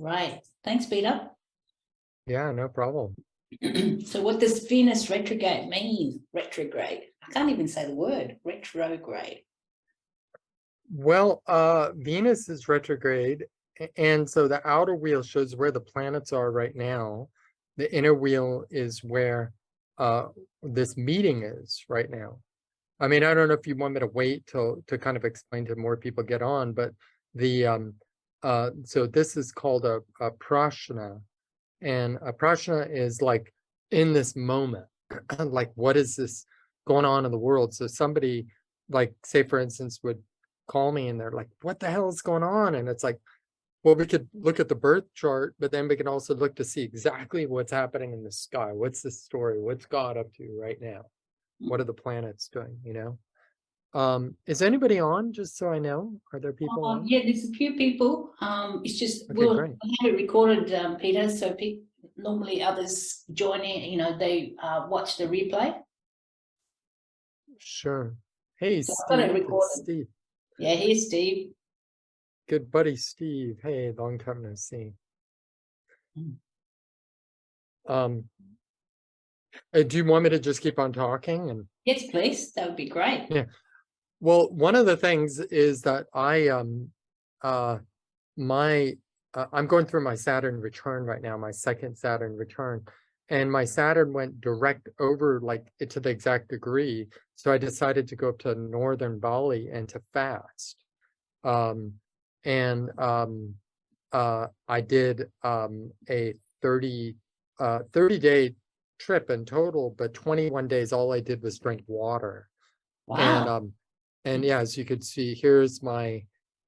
Great. Thanks, Peter. Yeah, no problem. So what does Venus retrograde mean? Retrograde. I can't even say the word. Retrograde. Well, Venus is retrograde, and so the outer wheel shows where the planets are right now. The inner wheel is where this meeting is right now. I mean, I don't know if you want me to wait to kind of explain to more people get on, but the so this is called a prashna, and a prashna is like in this moment, like what is this going on in the world? So somebody, like, say for instance, would call me and they're like, what the hell is going on? And it's like, well, we could look at the birth chart, but then we can also look to see exactly what's happening in the sky. What's the story? What's God up to right now? What are the planets doing, you know? Is anybody on, just so I know? Are there people on? Yeah, there's a few people. It's just Okay, great. we'll have it recorded, Peter, so normally others join in, they watch the replay. Sure. Hey, So I've got it Steve. recorded. It's Steve. Yeah, here's Steve. Good buddy, Steve. Hey, long time no see. Do you want me to just keep on talking? And yes, please. That would be great. yeah. Well, one of the things is that I'm going through my Saturn return right now, my second Saturn return, and my Saturn went direct over like it to the exact degree. So I decided to go up to northern Bali and to fast. I did a 30-day trip in total, but 21 days all I did was drink water. Wow. And yeah, as you could see, this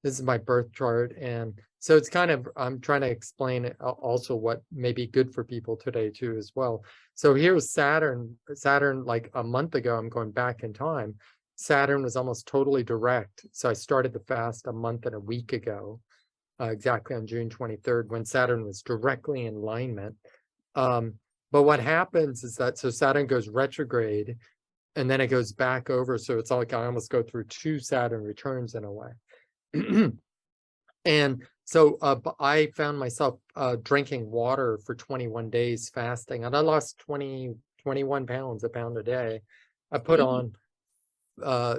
is my birth chart. And so it's kind of, I'm trying to explain also what may be good for people today too as well. So here's Saturn, like a month ago, I'm going back in time. Saturn was almost totally direct. So I started the fast a month and a week ago, exactly on June 23rd, when Saturn was directly in alignment. But what happens is that, so Saturn goes retrograde, and then it goes back over. So it's like I almost go through two Saturn returns in a way. And so I found myself drinking water for 21 days fasting, and I lost 21 pounds, a pound a day. I put on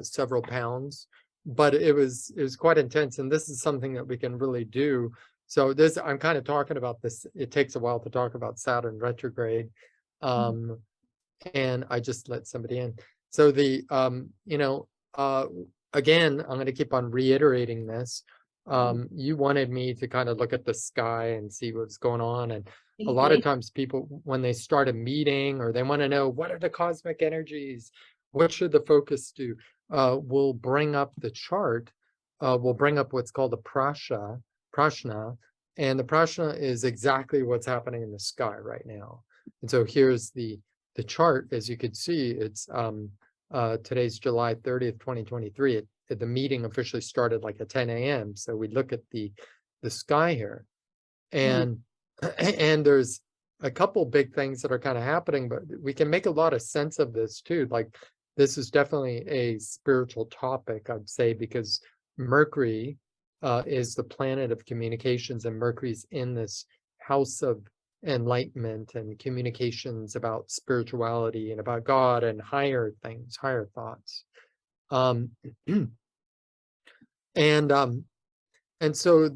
several pounds, but it was quite intense. And this is something that we can really do. So I'm kind of talking about this. It takes a while to talk about Saturn retrograde. And I just let somebody in. So again, I'm going to keep on reiterating this. You wanted me to kind of look at the sky and see what's going on. And a lot of times people, when they start a meeting or they want to know what are the cosmic energies, what should the focus do, we'll bring up the chart. We'll bring up what's called a prashna. And the prashna is exactly what's happening in the sky right now. And so here's the chart. As you could see, it's today's July 30th, 2023. The meeting officially started like at 10 a.m. So we look at the sky here, and and there's a couple big things that are kind of happening, but we can make a lot of sense of this too. Like, this is definitely a spiritual topic, I'd say, because Mercury is the planet of communications, and Mercury's in this house of enlightenment and communications about spirituality and about God and higher things, higher thoughts. And so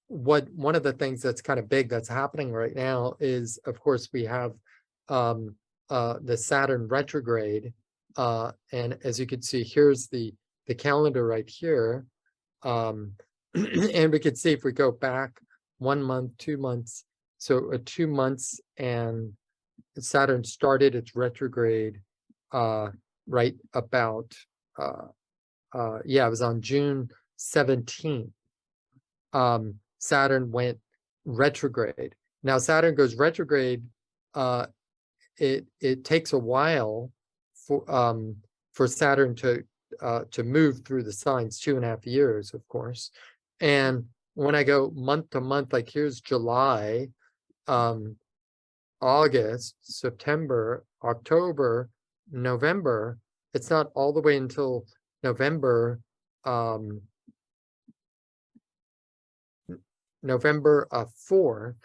one of the things that's kind of big that's happening right now is, of course, we have the Saturn retrograde, and as you can see, here's the calendar right here, and we could see if we go back 1 month, 2 months, so 2 months, and Saturn started its retrograde right about it was on June 17th. Saturn went retrograde. Now Saturn goes retrograde. It takes a while for Saturn to move through the signs, 2.5 years, of course. And when I go month to month, like here's July, August, September, October, November, it's not all the way until November November 4th,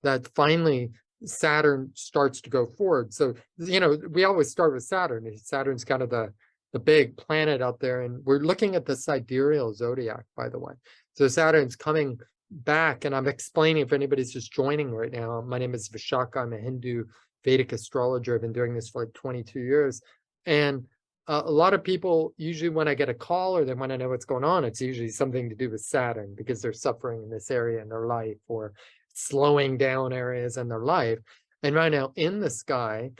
that finally Saturn starts to go forward. So, you know, we always start with Saturn. Saturn's kind of the big planet out there. And we're looking at the sidereal zodiac, by the way. So Saturn's coming back, and I'm explaining if anybody's just joining right now. My name is Vishaka. I'm a Hindu Vedic astrologer. I've been doing this for like 22 years. And a lot of people, usually when I get a call or they want to know what's going on, it's usually something to do with Saturn because they're suffering in this area in their life or slowing down areas in their life. And right now in the sky,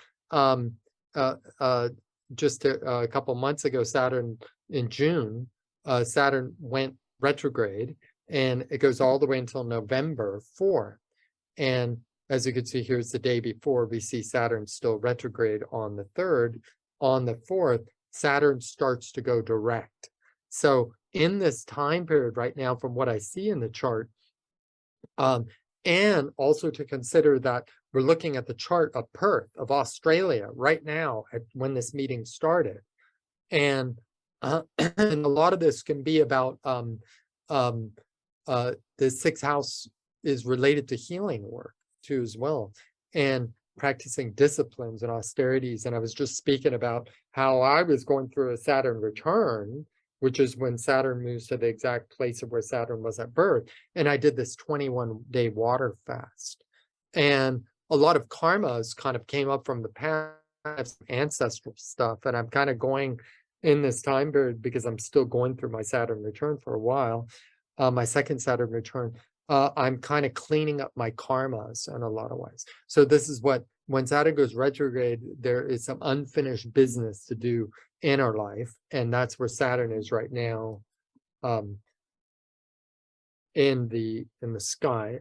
just a couple months ago, Saturn in June, Saturn went retrograde, and it goes all the way until November 4th. And as you can see, here's the day before, we see Saturn still retrograde on the 3rd. On the 4th, Saturn starts to go direct. So in this time period right now, from what I see in the chart, and also to consider that we're looking at the chart of Perth, of Australia, right now when this meeting started. And, and a lot of this can be about the 6th house is related to healing work too as well, and practicing disciplines and austerities. And I was just speaking about how I was going through a Saturn return, which is when Saturn moves to the exact place of where Saturn was at birth. And I did this 21-day water fast. And a lot of karmas kind of came up from the past, ancestral stuff. And I'm kind of going in this time period because I'm still going through my Saturn return for a while, my second Saturn return. I'm kind of cleaning up my karmas in a lot of ways. So this is what, when Saturn goes retrograde, there is some unfinished business to do in our life. And that's where Saturn is right now, in the sky.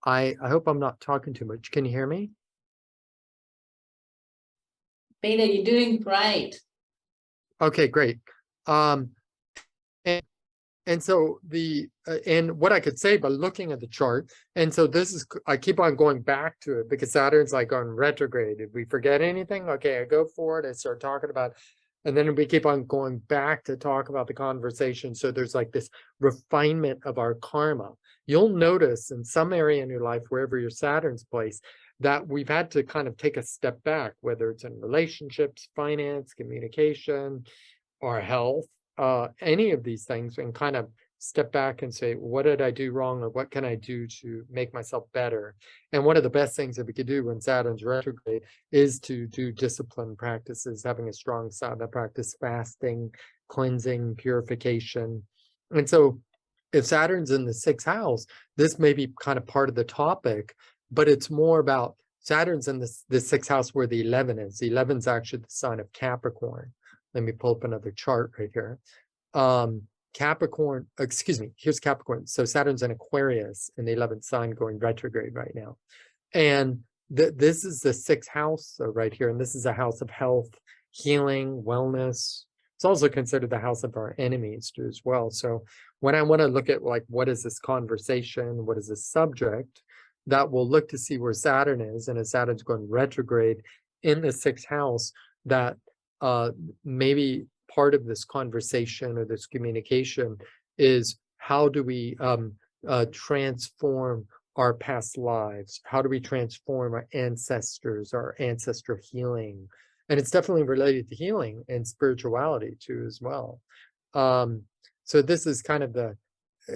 I hope I'm not talking too much. Can you hear me? Peter, you're doing great. Okay, great. And so and what I could say by looking at the chart, and so this is, I keep on going back to it because Saturn's like on retrograde. Did we forget anything? Okay, I go for it, I start talking about, and then we keep on going back to talk about the conversation. So there's like this refinement of our karma. You'll notice in some area in your life, wherever your Saturn's placed, that we've had to kind of take a step back, whether it's in relationships, finance, communication, or health. Any of these things, and kind of step back and say, what did I do wrong, or what can I do to make myself better? And one of the best things that we could do when Saturn's retrograde is to do discipline practices, having a strong sadhana practice, fasting, cleansing, purification. And so if Saturn's in the 6th house, this may be kind of part of the topic, but it's more about Saturn's in the 6th house where the 11 is. The 11 is actually the sign of Capricorn. Let me pull up another chart right here. Capricorn, excuse me, here's Capricorn. So Saturn's in Aquarius in the 11th sign going retrograde right now. And this is the 6th house right here. And this is a house of health, healing, wellness. It's also considered the house of our enemies too as well. So when I want to look at like, what is this conversation? What is this subject? That will look to see where Saturn is. And as Saturn's going retrograde in the 6th house, that maybe part of this conversation or this communication is, how do we transform our past lives? How do we transform our ancestors, our ancestral healing? And it's definitely related to healing and spirituality too as well. So this is kind of the,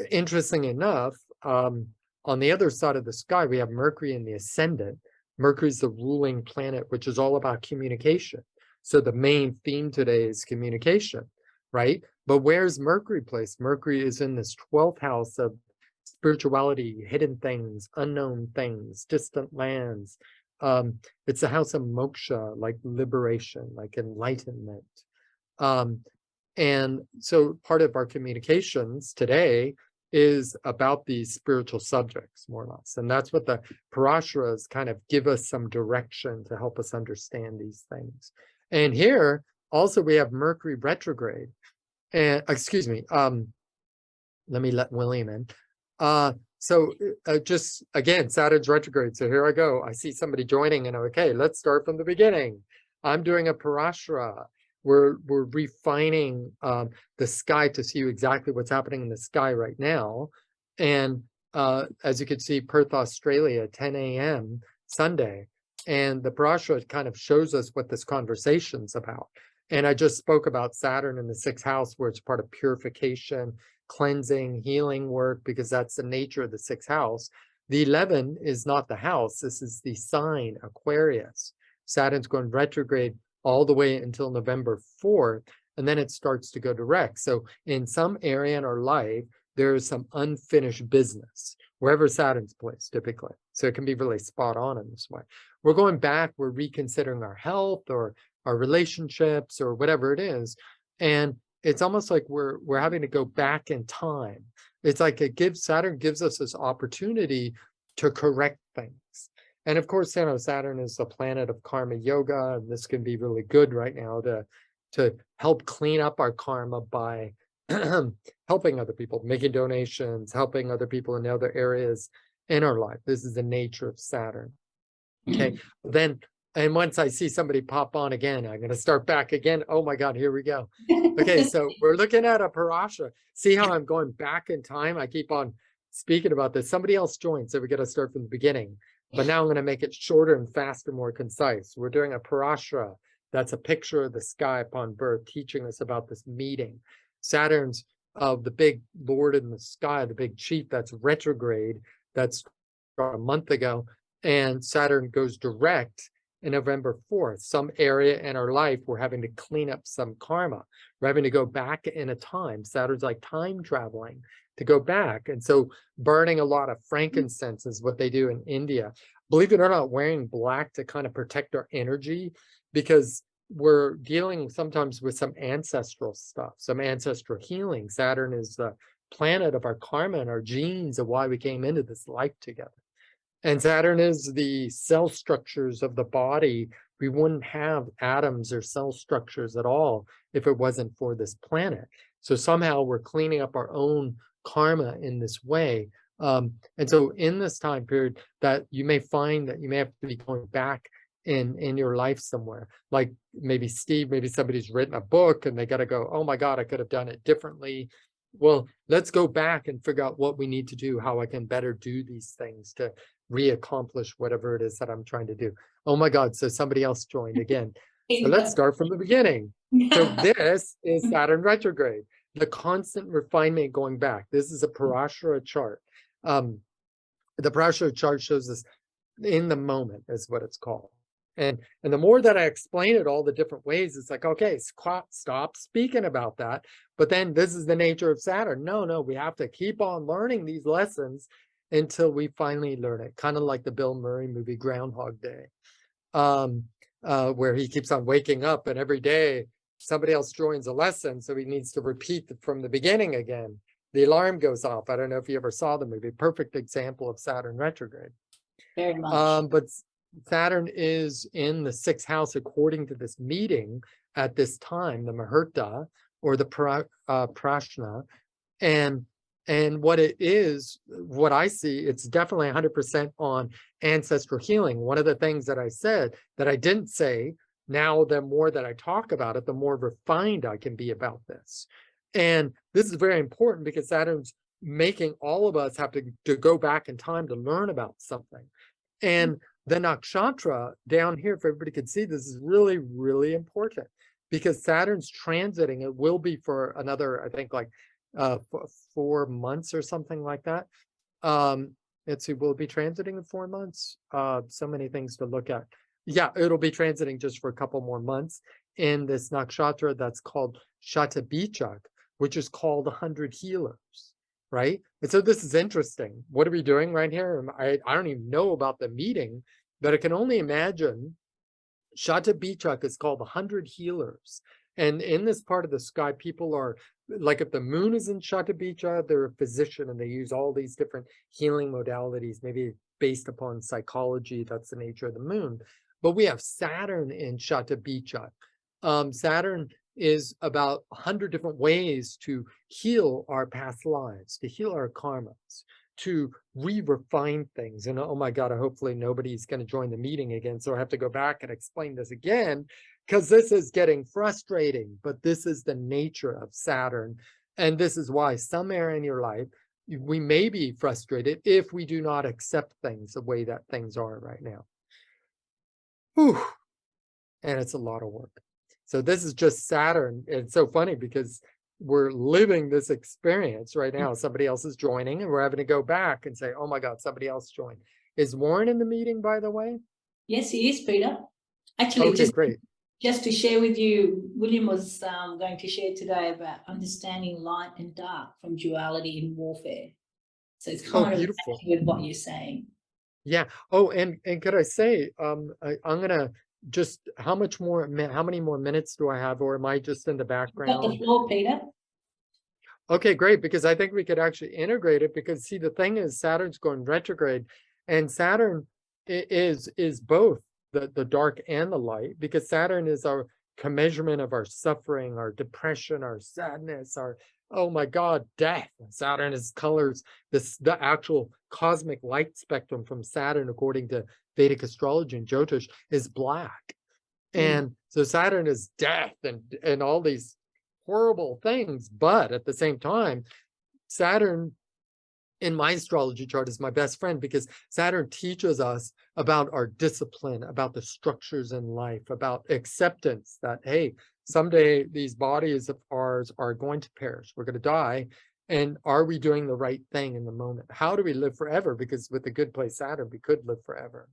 interesting enough, on the other side of the sky, we have Mercury in the ascendant. Mercury is the ruling planet, which is all about communication. So the main theme today is communication, right? But where's Mercury placed? Mercury is in this 12th house of spirituality, hidden things, unknown things, distant lands. It's a house of moksha, like liberation, like enlightenment. And so part of our communications today is about these spiritual subjects, more or less. And that's what the parashuras kind of give us some direction to help us understand these things. And here also we have Mercury retrograde, and excuse me, let me let William in. So just again, Saturn's retrograde. So here I go. I see somebody joining, and okay, let's start from the beginning. I'm doing a parashara. We're refining the sky to see exactly what's happening in the sky right now. And as you can see, Perth, Australia, 10 a.m. Sunday. And the parashah kind of shows us what this conversation's about. And I just spoke about Saturn in the sixth house, where it's part of purification, cleansing, healing work, because that's the nature of the sixth house. The 11 is not the house. This is the sign, Aquarius. Saturn's going retrograde all the way until November 4th, and then it starts to go direct. So in some area in our life, there is some unfinished business, wherever Saturn's placed typically. So it can be really spot on in this way. We're going back, we're reconsidering our health or our relationships or whatever it is. And it's almost like we're having to go back in time. It's like Saturn gives us this opportunity to correct things. And of course, Saturn is the planet of karma yoga, and this can be really good right now to help clean up our karma by helping other people, making donations, helping other people in other areas in our life. This is the nature of Saturn. Okay, then, and once I see somebody pop on again, I'm going to start back again. Oh my God, here we go. Okay, so we're looking at a parasha. See how I'm going back in time? I keep on speaking about this. Somebody else joined, so we got to start from the beginning. But now I'm going to make it shorter and faster, more concise. We're doing a parasha. That's a picture of the sky upon birth, teaching us about this meeting. Saturn's the big lord in the sky, the big chief that's retrograde. That's a month ago. And Saturn goes direct in November 4th. Some area in our life, we're having to clean up some karma. We're having to go back in a time. Saturn's like time traveling to go back. And so burning a lot of frankincense is what they do in India. Believe it or not, wearing black to kind of protect our energy, because we're dealing sometimes with some ancestral stuff, some ancestral healing. Saturn is the planet of our karma and our genes of why we came into this life together. And Saturn is the cell structures of the body. We wouldn't have atoms or cell structures at all if it wasn't for this planet. So somehow we're cleaning up our own karma in this way. And so in this time period, that you may find that you may have to be going back in your life somewhere. Like maybe Steve, maybe somebody's written a book and they got to go, oh my God, I could have done it differently. Well, let's go back and figure out what we need to do, how I can better do these things to re-accomplish whatever it is that I'm trying to do. Oh my God, so somebody else joined again. So let's start from the beginning. So this is Saturn retrograde, the constant refinement going back. This is a parashara chart. The parashara chart shows us in the moment is what it's called. And the more that I explain it all the different ways, it's like, okay, stop speaking about that. But then this is the nature of Saturn. No, we have to keep on learning these lessons until we finally learn it. Kind of like the Bill Murray movie Groundhog Day, where he keeps on waking up and every day somebody else joins a lesson. So he needs to repeat from the beginning again. The alarm goes off. I don't know if you ever saw the movie. Perfect example of Saturn retrograde. Very much. But Saturn is in the sixth house according to this meeting at this time, the Muhurta or the Prashna. And what it is, what I see, it's definitely 100% on ancestral healing. One of the things that I said that I didn't say, now the more that I talk about it, the more refined I can be about this. And this is very important because Saturn's making all of us have to go back in time to learn about something. And the nakshatra down here, if everybody could see, this is really, really important because Saturn's transiting. It will be for another, I think, like 4 months or something like that. Let's see, will it be transiting in 4 months? So many things to look at. Yeah, it'll be transiting just for a couple more months in this nakshatra that's called Shatabichak, which is called 100 healers, right? And so this is interesting. What are we doing right here? I don't even know about the meeting, but I can only imagine Shatabichak is called 100 healers. And in this part of the sky, people are, like if the moon is in Shatabicha, they're a physician and they use all these different healing modalities, maybe based upon psychology. That's the nature of the moon. But we have Saturn in Shatabicha. Saturn is about 100 different ways to heal our past lives, to heal our karmas, to re-refine things. And oh my God, hopefully nobody's going to join the meeting again. So I have to go back and explain this again, because this is getting frustrating, but this is the nature of Saturn. And this is why some area in your life, we may be frustrated if we do not accept things the way that things are right now. Whew. And it's a lot of work. So this is just Saturn. It's so funny because we're living this experience right now. Somebody else is joining and we're having to go back and say, oh my God, somebody else joined. Is Warren in the meeting, by the way? Yes, he is, Peter. Actually, okay, great. Just to share with you, William was going to share today about understanding light and dark from duality in warfare. So it's kind of Beautiful. with what you're saying. Yeah. Oh, and could I say, I'm gonna just how many more minutes do I have, or am I just in the background? Got the floor, Peter. Okay, great, because I think we could actually integrate it, because see, the thing is Saturn's going retrograde, and Saturn is both the dark and the light, because Saturn is our commensurement of our suffering, our depression, our sadness, our, oh my God, death. Saturn is colors the actual cosmic light spectrum from Saturn, according to Vedic astrology and Jyotish, is black. And so Saturn is death and all these horrible things. But at the same time, Saturn in my astrology chart is my best friend, because Saturn teaches us about our discipline, about the structures in life, about acceptance that, hey, someday these bodies of ours are going to perish. We're going to die. And are we doing the right thing in the moment? How do we live forever? Because with the good place Saturn, we could live forever.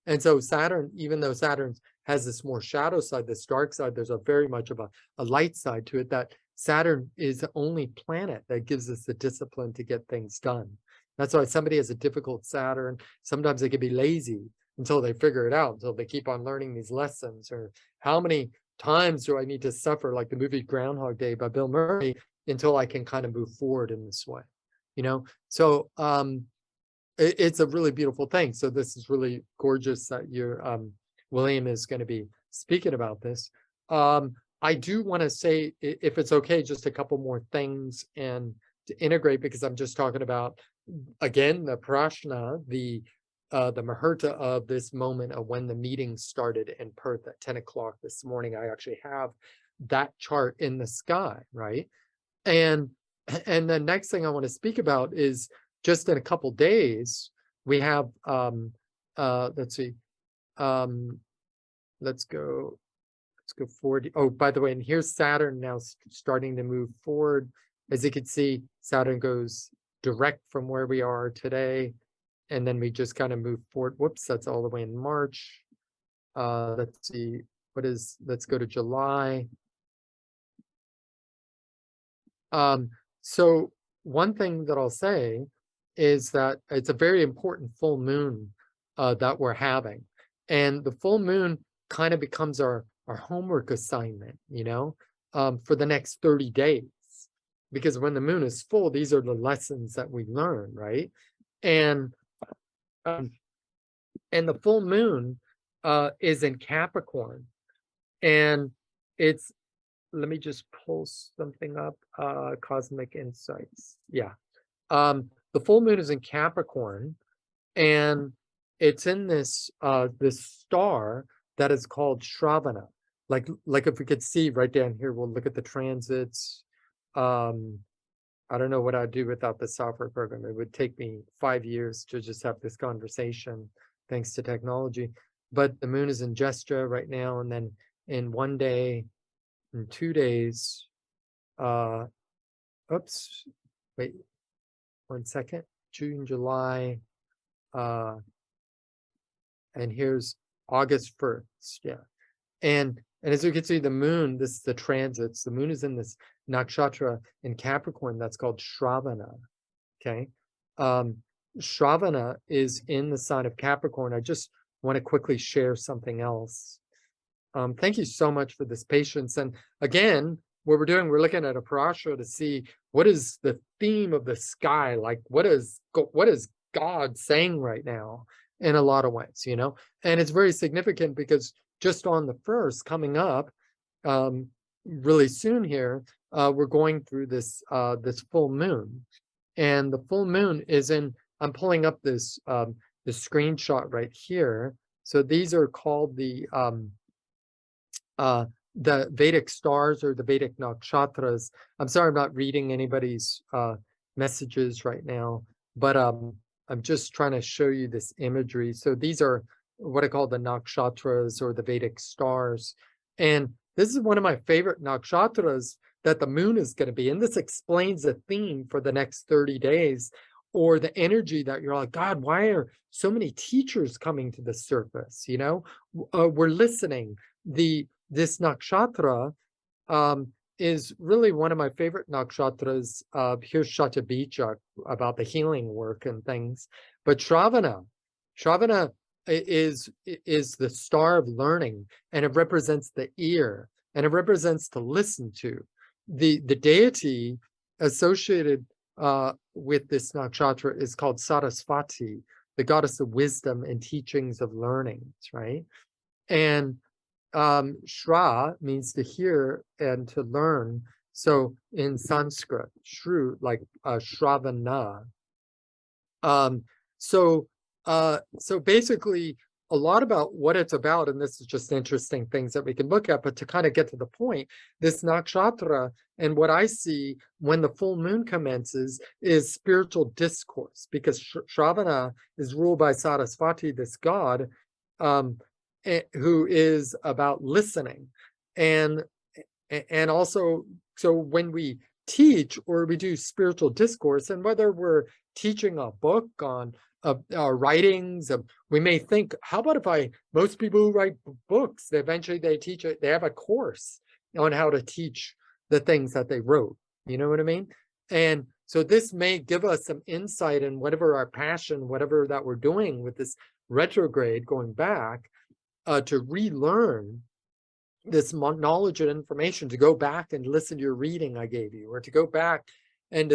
And so Saturn, even though Saturn has this more shadow side, this dark side, there's a very much of a light side to it, that Saturn is the only planet that gives us the discipline to get things done. That's why somebody has a difficult Saturn, sometimes they can be lazy until they figure it out, until they keep on learning these lessons. Or how many times do I need to suffer, like the movie Groundhog Day by Bill Murray, until I can kind of move forward in this way, you know? So it's a really beautiful thing. So this is really gorgeous that your William is going to be speaking about this. I do want to say, if it's okay, just a couple more things and to integrate, because I'm just talking about, again, the prashna, the muhurta of this moment of when the meeting started in Perth at 10 o'clock this morning. I actually have that chart in the sky, right? And the next thing I want to speak about is, just in a couple days, we have let's see, let's go forward. Oh, by the way, and here's Saturn now starting to move forward. As you can see, Saturn goes direct from where we are today, and then we just kind of move forward. Whoops, that's all the way in March. Let's see, let's go to July. So one thing that I'll say is that it's a very important full moon that we're having. And the full moon kind of becomes our homework assignment, you know, for the next 30 days. Because when the moon is full, these are the lessons that we learn, right? And the full moon is in Capricorn. And it's, let me just pull something up, Cosmic Insights. Yeah. The full moon is in Capricorn, and it's in this this star that is called Shravana. Like if we could see right down here, we'll look at the transits. I don't know what I'd do without the software program. It would take me 5 years to just have this conversation, thanks to technology. But the moon is in Gestra right now, and then in 1 day, in 2 days, oops, wait 1 second, June, July, and here's August 1st. Yeah. And as you can see, the moon, this is the transits, the moon is in this nakshatra in Capricorn that's called Shravana. Okay. Shravana is in the sign of Capricorn. I just want to quickly share something else. Thank you so much for this patience. And again, what we're doing, we're looking at a parasha to see what is the theme of the sky, like what is God saying right now in a lot of ways, you know? And it's very significant because just on the 1st coming up, really soon here, we're going through this this full moon. And the full moon is in, I'm pulling up this screenshot right here. So these are called the Vedic stars, or the Vedic nakshatras. I'm sorry, I'm not reading anybody's messages right now, but I'm just trying to show you this imagery. So these are what I call the nakshatras or the Vedic stars. And this is one of my favorite nakshatras that the moon is going to be. And this explains the theme for the next 30 days, or the energy that you're like, God, why are so many teachers coming to the surface? You know, we're listening. This nakshatra is really one of my favorite nakshatras. Here's Shatabija about the healing work and things. But Shravana is the star of learning, and it represents the ear, and it represents to listen to. The deity associated with this nakshatra is called Saraswati, the goddess of wisdom and teachings of learnings, right? And Shra means to hear and to learn. So in Sanskrit, shru, like Shravana. So basically a lot about what it's about, and this is just interesting things that we can look at, but to kind of get to the point, this nakshatra and what I see when the full moon commences is spiritual discourse, because Shravana is ruled by Saraswati, this god, who is about listening. And also, so when we teach or we do spiritual discourse, and whether we're teaching a book on our writings, we may think, how about if most people who write books, eventually they have a course on how to teach the things that they wrote. You know what I mean? And so this may give us some insight in whatever our passion, whatever that we're doing with this retrograde going back, to relearn this knowledge and information, to go back and listen to your reading I gave you, or to go back and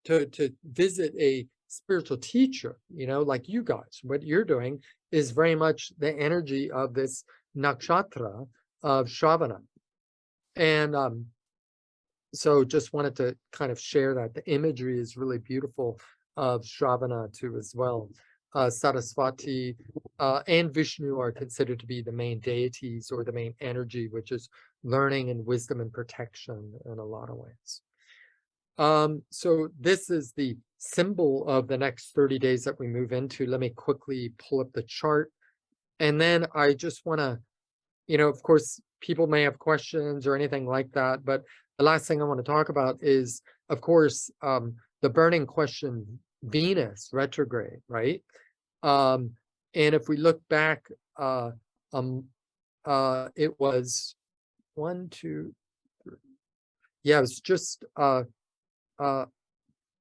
to visit a spiritual teacher, you know, like you guys. What you're doing is very much the energy of this nakshatra of Shravana. And so just wanted to kind of share that. The imagery is really beautiful of Shravana too as well. Saraswati and Vishnu are considered to be the main deities, or the main energy, which is learning and wisdom and protection in a lot of ways. So this is the symbol of the next 30 days that we move into. Let me quickly pull up the chart. And then I just want to, you know, of course, people may have questions or anything like that, but the last thing I want to talk about is, of course, the burning question, Venus retrograde, right? And if we look back, it was 1, 2, 3. Yeah, it was just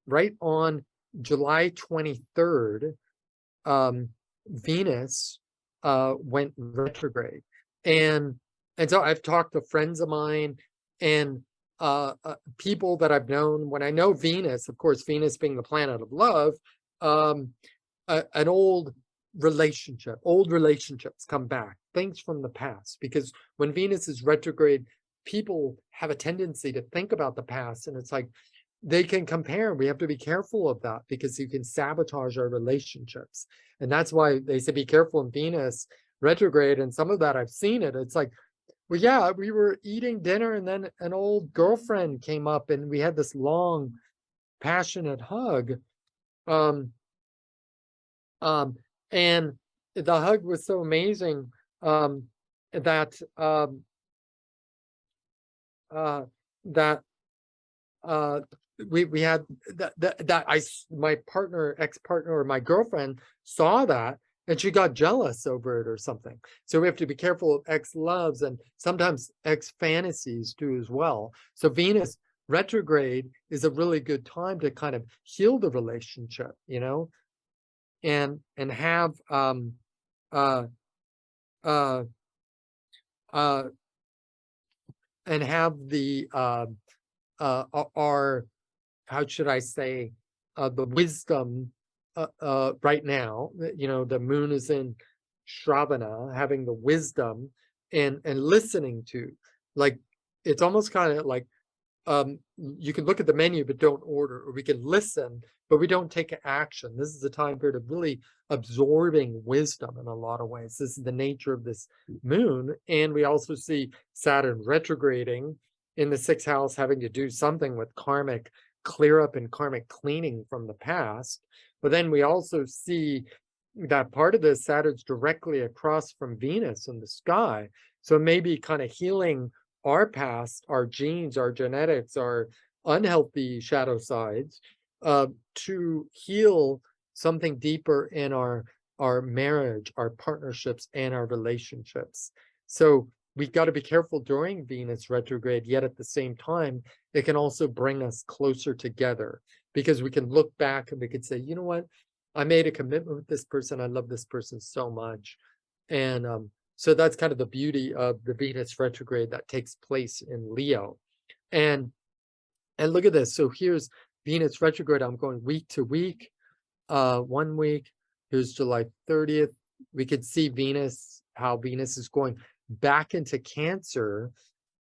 right on July 23rd, Venus went retrograde. And so I've talked to friends of mine and people that I've known. When I know Venus, of course, Venus being the planet of love, an old relationships come back, things from the past, because when Venus is retrograde, people have a tendency to think about the past, and it's like they can compare. We have to be careful of that, because you can sabotage our relationships. And that's why they say be careful in Venus retrograde. And some of that I've seen it. It's like, well, yeah, we were eating dinner and then an old girlfriend came up and we had this long, passionate hug. And the hug was so amazing that we had my ex-partner or my girlfriend saw that, and she got jealous over it or something. So we have to be careful of ex-loves and sometimes ex-fantasies too as well. So Venus retrograde is a really good time to kind of heal the relationship, you know, and have and have the our, how should I say, the wisdom right now. You know, the moon is in Shravana, having the wisdom and listening to, like, it's almost kind of like, you can look at the menu but don't order, or we can listen but we don't take action. This is a time period of really absorbing wisdom in a lot of ways. This is the nature of this moon. And we also see Saturn retrograding in the 6th house, having to do something with karmic clear up and karmic cleaning from the past. But then we also see that part of this Saturn's directly across from Venus in the sky. So maybe kind of healing our past, our genes, our genetics, our unhealthy shadow sides, to heal something deeper in our marriage, our partnerships, and our relationships. So we've got to be careful during Venus retrograde, yet at the same time, it can also bring us closer together, because we can look back and we can say, you know what, I made a commitment with this person. I love this person so much. And so that's kind of the beauty of the Venus retrograde that takes place in Leo. And look at this. So here's Venus retrograde. I'm going week to week. 1 week, here's July 30th. We could see Venus, how Venus is going back into Cancer,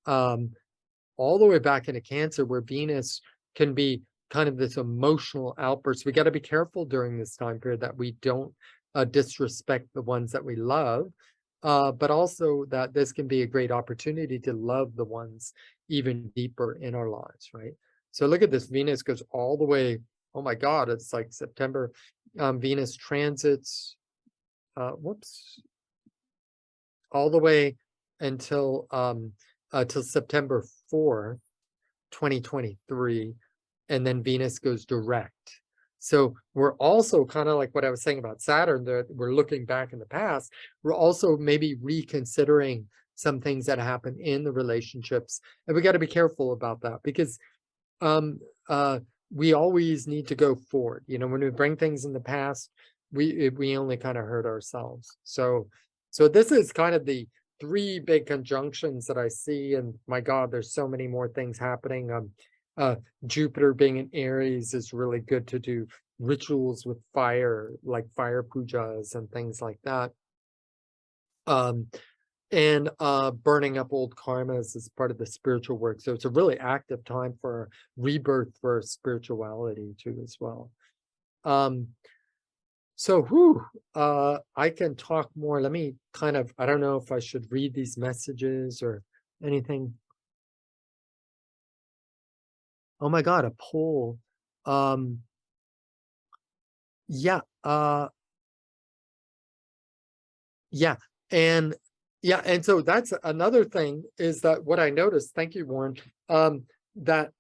all the way back into Cancer, where Venus can be kind of this emotional outburst. We got to be careful during this time period that we don't disrespect the ones that we love, but also that this can be a great opportunity to love the ones even deeper in our lives, right? So look at this. Venus goes all the way, oh my God, it's like September. Venus transits, all the way until till September 4th, 2023, and then Venus goes direct. So we're also kind of like what I was saying about Saturn, that we're looking back in the past. We're also maybe reconsidering some things that happen in the relationships, and we got to be careful about that, because we always need to go forward. You know, when we bring things in the past, we only kind of hurt ourselves. So this is kind of the 3 big conjunctions that I see, and my God, there's so many more things happening. Jupiter being in Aries is really good to do rituals with fire, like fire pujas and things like that. And burning up old karmas is part of the spiritual work. So it's a really active time for rebirth for spirituality too, as well. I can talk more. Let me kind of, I don't know if I should read these messages or anything. Oh my God, a poll. Yeah. And so that's another thing, is that what I noticed, thank you, Warren, that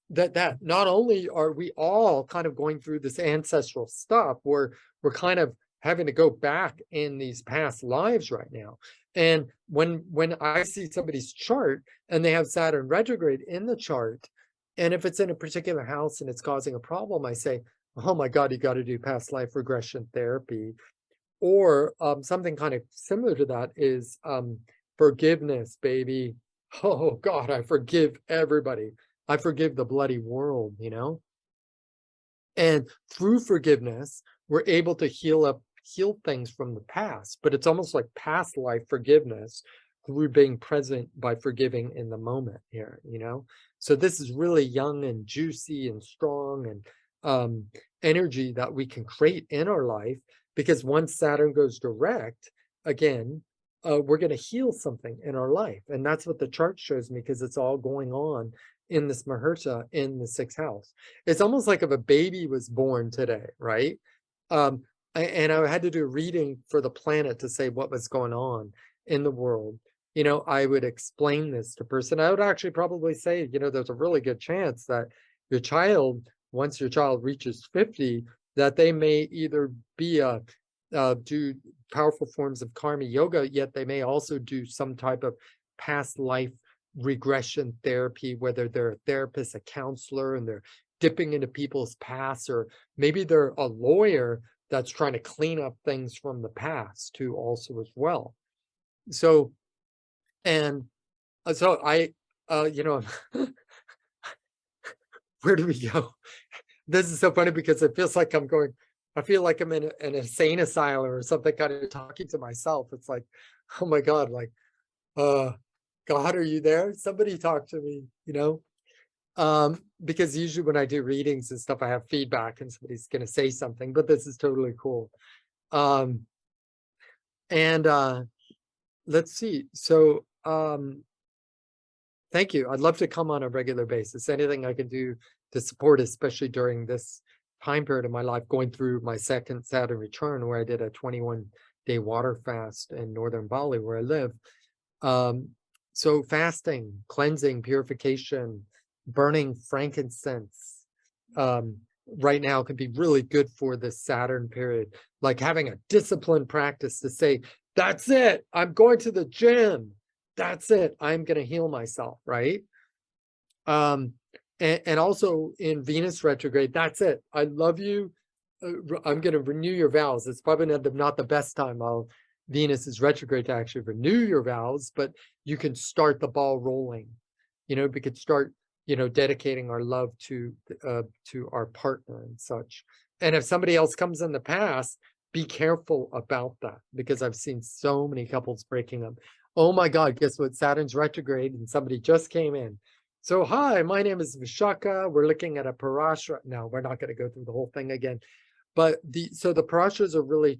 not only are we all kind of going through this ancestral stuff, we're kind of having to go back in these past lives right now. And when I see somebody's chart and they have Saturn retrograde in the chart, and if it's in a particular house and it's causing a problem, I say, oh my God, you got to do past life regression therapy. Or something kind of similar to that is forgiveness, baby. Oh God, I forgive everybody. I forgive the bloody world, you know? And through forgiveness, we're able to heal things from the past, but it's almost like past life forgiveness through being present by forgiving in the moment here, you know? So this is really young and juicy and strong and energy that we can create in our life, because once Saturn goes direct, again, we're going to heal something in our life. And that's what the chart shows me, because it's all going on in this Mahurta in the 6th house. It's almost like if a baby was born today, right? And I had to do a reading for the planet to say what was going on in the world. You know, I would explain this to person. I would actually probably say, you know, there's a really good chance that your child, once your child reaches 50, that they may either be do powerful forms of karma yoga, yet they may also do some type of past life regression therapy, whether they're a therapist, a counselor, and they're dipping into people's past, or maybe they're a lawyer that's trying to clean up things from the past too, also as well. So, and so I, you know, where do we go? This is so funny, because it feels like I feel like I'm in an insane asylum or something, kind of talking to myself. It's like, oh my God, like, God, are you there? Somebody talk to me, you know? Because usually when I do readings and stuff, I have feedback and somebody's going to say something, but this is totally cool. Let's see. So, thank you. I'd love to come on a regular basis. Anything I can do to support, especially during this time period of my life, going through my second Saturn return, where I did a 21-day water fast in northern Bali, where I live. So fasting, cleansing, purification, burning frankincense, right now can be really good for this Saturn period. Like having a disciplined practice to say, that's it, I'm going to the gym. That's it, I'm going to heal myself, right? And also in Venus retrograde, that's it, I love you. I'm going to renew your vows. It's probably not the best time while Venus is retrograde to actually renew your vows, but you can start the ball rolling. We could start, dedicating our love to our partner and such. And if somebody else comes in the past, be careful about that, because I've seen so many couples breaking up. Oh my God, guess what? Saturn's retrograde and somebody just came in. So, hi, my name is Vishaka. We're looking at a parashara. No, we're not going to go through the whole thing again. But the parashas are really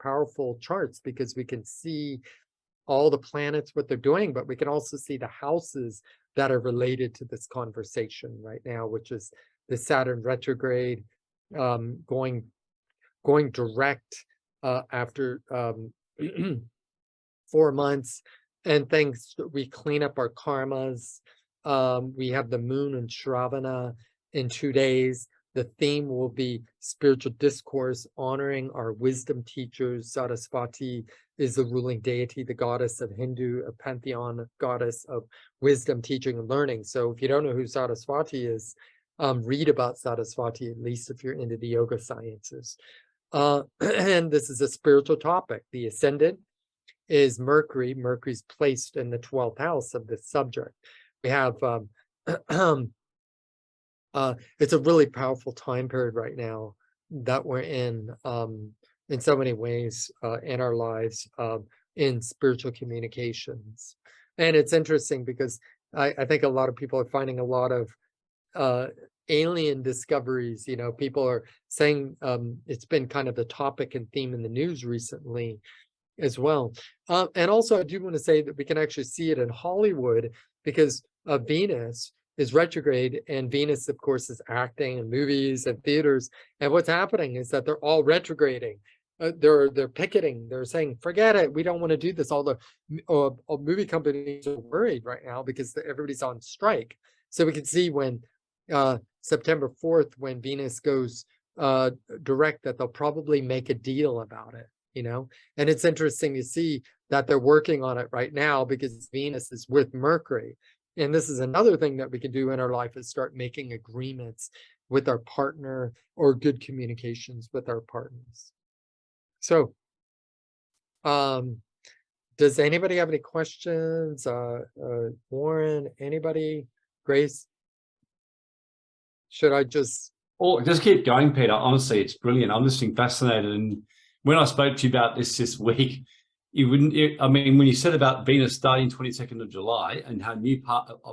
powerful charts, because we can see all the planets, what they're doing, but we can also see the houses that are related to this conversation right now, which is the Saturn retrograde, going direct after 4 months, and things, we clean up our karmas. We have the moon in Shravana in 2 days. The theme will be spiritual discourse, honoring our wisdom teachers. Saraswati is the ruling deity, the goddess of Hindu, a pantheon goddess of wisdom, teaching, and learning. So if you don't know who Saraswati is, read about Saraswati, at least if you're into the yoga sciences. And this is a spiritual topic. The ascendant is Mercury. Mercury's placed in the 12th house of this subject. We have it's a really powerful time period right now that we're in so many ways in our lives, in spiritual communications. And it's interesting because I think a lot of people are finding a lot of alien discoveries. People are saying it's been kind of the topic and theme in the news recently as well. And also I do want to say that we can actually see it in Hollywood, because Venus is retrograde, and Venus, of course, is acting in movies and theaters. And what's happening is that they're all retrograding. They're picketing. They're saying, forget it, we don't want to do this. All the movie companies are worried right now because everybody's on strike. So we can see when September 4th, when Venus goes direct, that they'll probably make a deal about it. And it's interesting to see that they're working on it right now, because Venus is with Mercury. And this is another thing that we can do in our life, is start making agreements with our partner, or good communications with our partners. So, does anybody have any questions? Warren, anybody? Grace? Should I just... Oh, just keep going, Peter. Honestly, it's brilliant. I'm listening fascinated. And when I spoke to you about this week, when you said about Venus starting 22nd of July and how new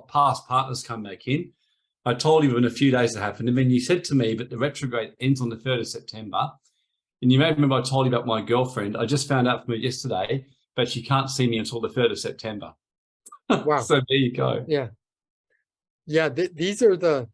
past partners come back in, I told you within a few days it happened. And then you said to me, but the retrograde ends on the 3rd of September. And you may remember I told you about my girlfriend. I just found out from her yesterday, but she can't see me until the 3rd of September. Wow. So there you go. Yeah. Yeah, these are the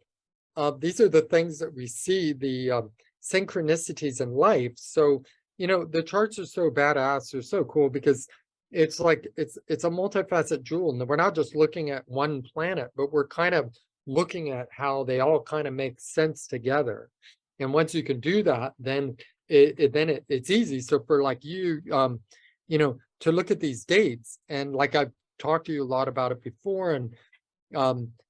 things that we see, the synchronicities in life. So, the charts are so badass, they're so cool, because it's like, it's a multifaceted jewel. And we're not just looking at one planet, but we're kind of looking at how they all kind of make sense together. And once you can do that, then it's easy. So for like you, to look at these dates, and like I've talked to you a lot about it before, and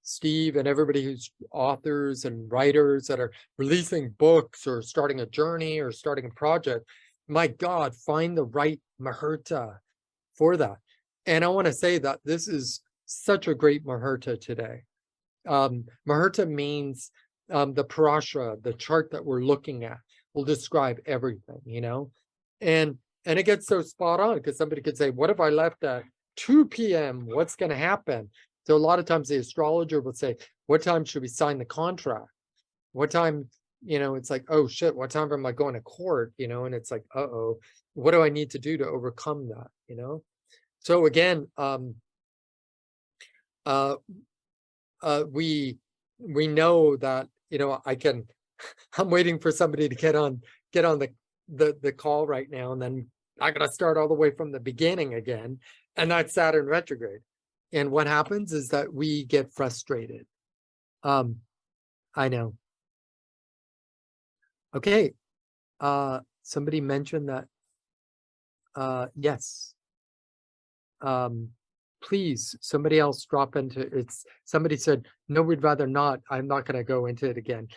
Steve and everybody who's authors and writers that are releasing books or starting a journey or starting a project, my God, find the right Muhurta for that. And I want to say that this is such a great Muhurta today. Muhurta means the parashara, the chart that we're looking at, will describe everything, and it gets so spot on, because somebody could say, what if I left at 2 p.m.? What's going to happen? So a lot of times the astrologer will say, what time should we sign the contract? What time, it's like, oh shit, what time am I going to court? And it's like, uh-oh, what do I need to do to overcome that? So again, we we know that, I'm waiting for somebody to get on the call right now, and then I gotta start all the way from the beginning again, and that's Saturn retrograde. And what happens is that we get frustrated. I know. Okay. Somebody mentioned that. Yes. Please, somebody else drop into it's. Somebody said, no, we'd rather not. I'm not going to go into it again.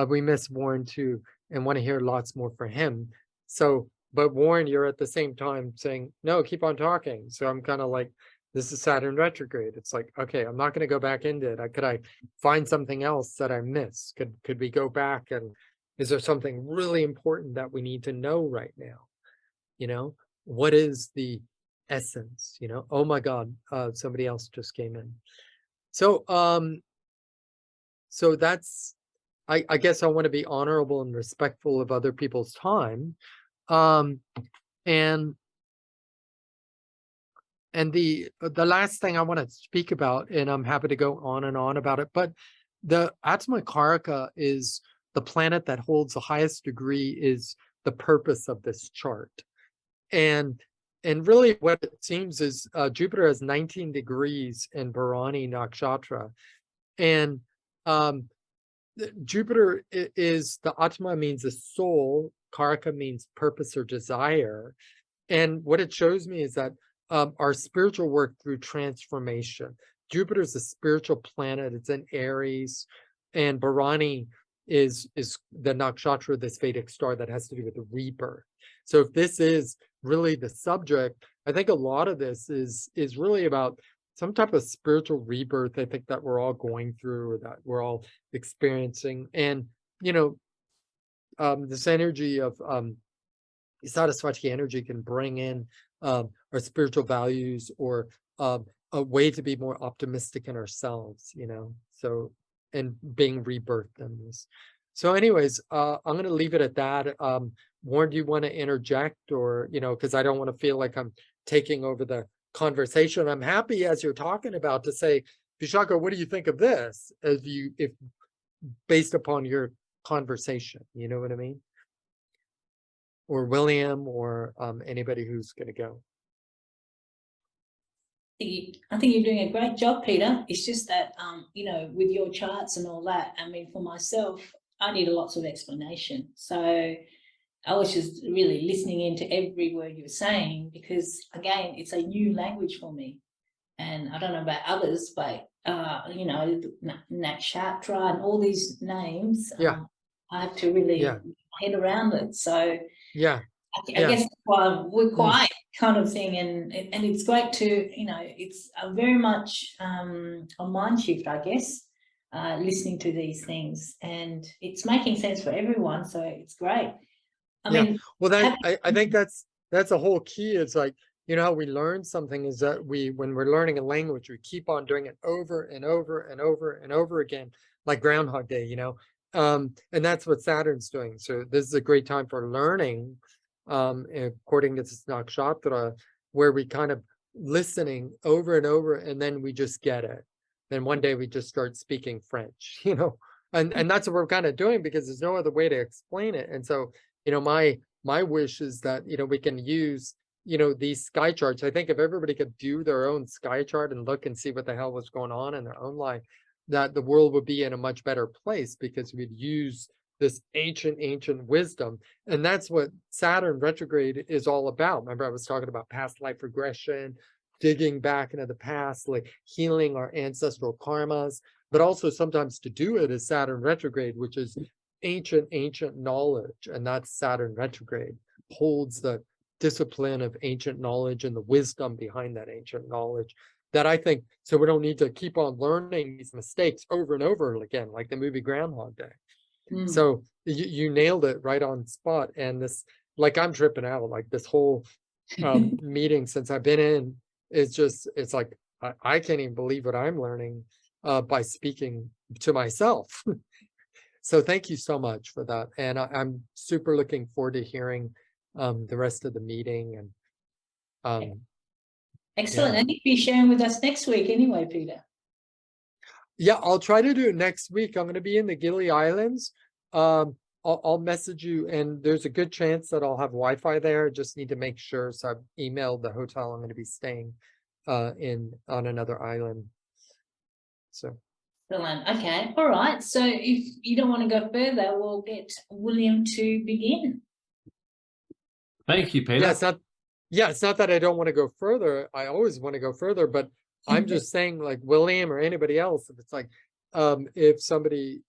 We miss Warren too and want to hear lots more for him. So, but Warren, you're at the same time saying, no, keep on talking. So I'm kind of like, this is Saturn retrograde. It's like, okay, I'm not going to go back into it. Could I find something else that I missed? Could we go back, and is there something really important that we need to know right now? What is the essence? Oh my God, somebody else just came in. So so that's, I guess I want to be honorable and respectful of other people's time. And the last thing I want to speak about, and I'm happy to go on and on about it, but the Atma Karaka is the planet that holds the highest degree, is the purpose of this chart. And really what it seems is Jupiter has 19 degrees in Bharani Nakshatra. And Jupiter is, the Atma means the soul, Karaka means purpose or desire. And what it shows me is that our spiritual work through transformation. Jupiter is a spiritual planet. It's in Aries, and Bharani is the nakshatra, this Vedic star that has to do with the rebirth. So if this is really the subject, I think a lot of this is really about some type of spiritual rebirth, I think, that we're all going through, or that we're all experiencing. And this energy of Saraswati energy can bring in our spiritual values, or a way to be more optimistic in ourselves, so, and being rebirthed in this. So anyways, I'm going to leave it at that. Warren, do you want to interject, or, because I don't want to feel like I'm taking over the conversation. I'm happy, as you're talking about, to say, Vishaka, what do you think of this? If based upon your conversation, you know what I mean? Or William, or anybody who's going to go. I think you're doing a great job, Peter. It's just that, with your charts and all that, I mean, for myself, I need lots of explanation. So I was just really listening into every word you were saying, because, again, it's a new language for me. And I don't know about others, but, Nakshatra and all these names, Yeah. I have to really head around it. So yeah. I guess that's why we're quiet kind of thing. And it's great to, it's a very much a mind shift, I guess, listening to these things. And it's making sense for everyone. So it's great. I mean, well, I think that's a whole key. It's like, how we learn something is that when we're learning a language, we keep on doing it over and over and over and over again, like Groundhog Day, and that's what Saturn's doing. So this is a great time for learning, according to this nakshatra, where we kind of listening over and over, and then we just get it. Then one day we just start speaking French, and that's what we're kind of doing, because there's no other way to explain it. And so, my wish is that, we can use, these sky charts. I think if everybody could do their own sky chart and look and see what the hell was going on in their own life, that the world would be in a much better place, because we'd use this ancient wisdom. And that's what Saturn retrograde is all about. Remember, I was talking about past life regression, digging back into the past, like healing our ancestral karmas, but also sometimes to do it is Saturn retrograde, which is ancient knowledge. And that's Saturn retrograde, holds the discipline of ancient knowledge and the wisdom behind that ancient knowledge, that I think, so we don't need to keep on learning these mistakes over and over again, like the movie Groundhog Day. So you nailed it right on spot. And this, like, I'm tripping out, like this whole meeting since I've been in, it's like, I can't even believe what I'm learning by speaking to myself. So thank you so much for that. And I'm super looking forward to hearing the rest of the meeting. And excellent. And you'll be sharing with us next week anyway, Peter. Yeah, I'll try to do it next week. I'm going to be in the Gili Islands. I'll message you, and there's a good chance that I'll have Wi-Fi there. Just need to make sure. So I've emailed the hotel I'm going to be staying on another island. So Excellent. Okay. All right. So if you don't want to go further, we'll get William to begin. Thank you, Peter. It's not that I don't want to go further. I always want to go further, but I'm just saying, like William or anybody else, if it's like, if somebody,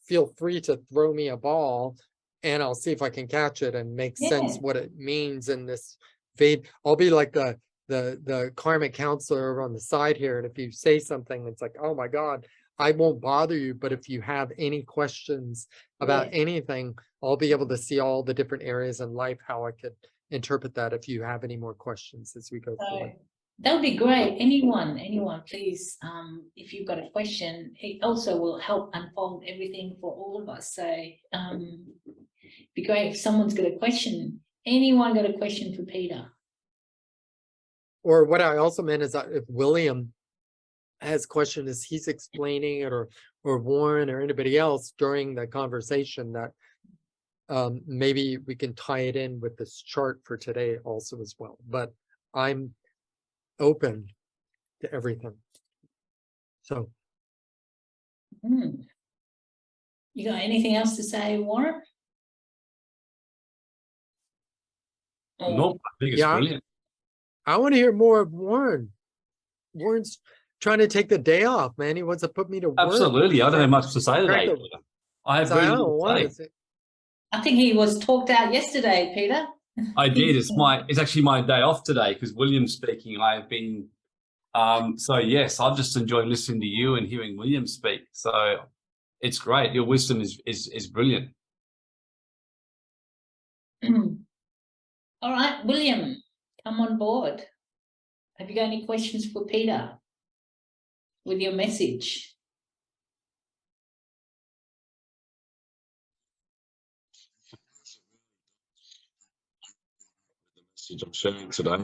feel free to throw me a ball and I'll see if I can catch it and make sense what it means in this vein. I'll be like the karmic counselor on the side here. And if you say something, it's like, oh my God, I won't bother you. But if you have any questions about anything, I'll be able to see all the different areas in life, how I could interpret that if you have any more questions as we go forward. That would be great. Anyone, please, if you've got a question, it also will help unfold everything for all of us. So be great if someone's got a question. Anyone got a question for Peter? Or what I also meant is that if William has question as he's explaining it, or Warren or anybody else during the conversation, that maybe we can tie it in with this chart for today also as well. But I'm open to everything. So you got anything else to say, Warren? Nope, I think it's brilliant. I want to hear more of Warren. Warren's trying to take the day off, man. He wants to put me to work. Absolutely. I don't have much to say today. I have very little to say. I think he was talked out yesterday, Peter. I did. It's actually my day off today because William's speaking. I have been so yes, I've just enjoyed listening to you and hearing William speak. So it's great. Your wisdom is brilliant. All right, William, come on board. Have you got any questions for Peter with your message? I'm sharing today,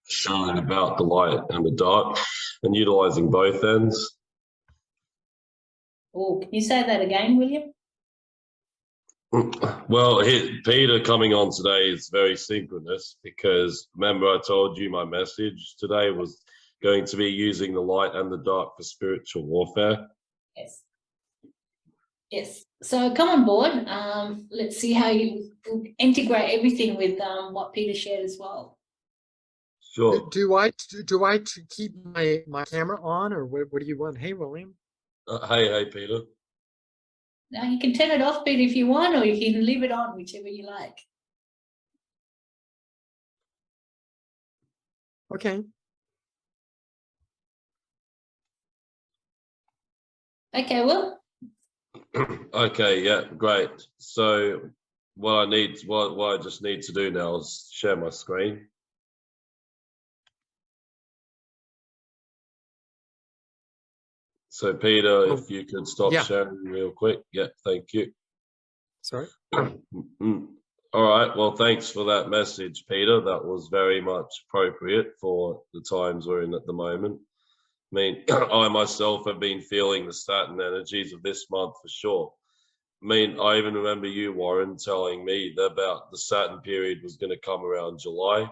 showing about the light and the dark and utilizing both ends. Oh, can you say that again, William? Well, Peter coming on today is very synchronous because remember I told you my message today was going to be using the light and the dark for spiritual warfare. Yes. So come on board. Let's see how you integrate everything with what Peter shared as well. Sure. Do I keep my camera on, or what do you want? Hey, William. Hey, Peter. Now you can turn it off, Peter, if you want, or you can leave it on, whichever you like. Okay. Okay, well. Okay, yeah, great. So what I just need to do now is share my screen. So Peter, if you could stop sharing real quick. Yeah, thank you. Sorry. All right, well, thanks for that message, Peter. That was very much appropriate for the times we're in at the moment. I mean, I myself have been feeling the Saturn energies of this month for sure. I mean, I even remember you, Warren, telling me about the Saturn period was going to come around July.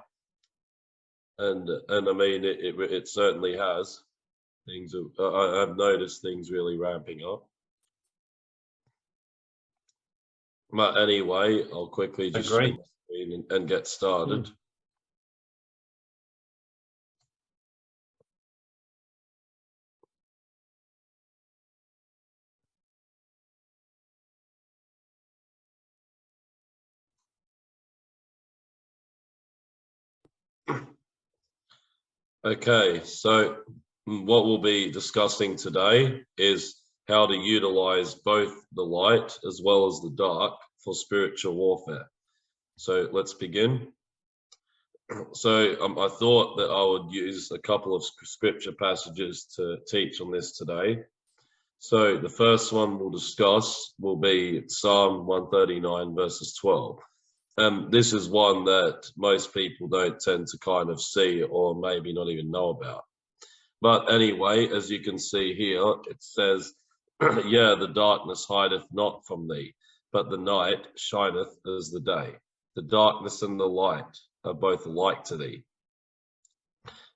And I mean, it certainly has. I've noticed things really ramping up. But anyway, I'll quickly just share my screen and get started. Okay, so what we'll be discussing today is how to utilize both the light as well as the dark for spiritual warfare. So let's begin. So I thought that I would use a couple of scripture passages to teach on this today. So the first one we'll discuss will be Psalm 139 verses 12. This is one that most people don't tend to kind of see or maybe not even know about. But anyway, as you can see here, it says, yeah, the darkness hideth not from thee, but the night shineth as the day. The darkness and the light are both alike to thee.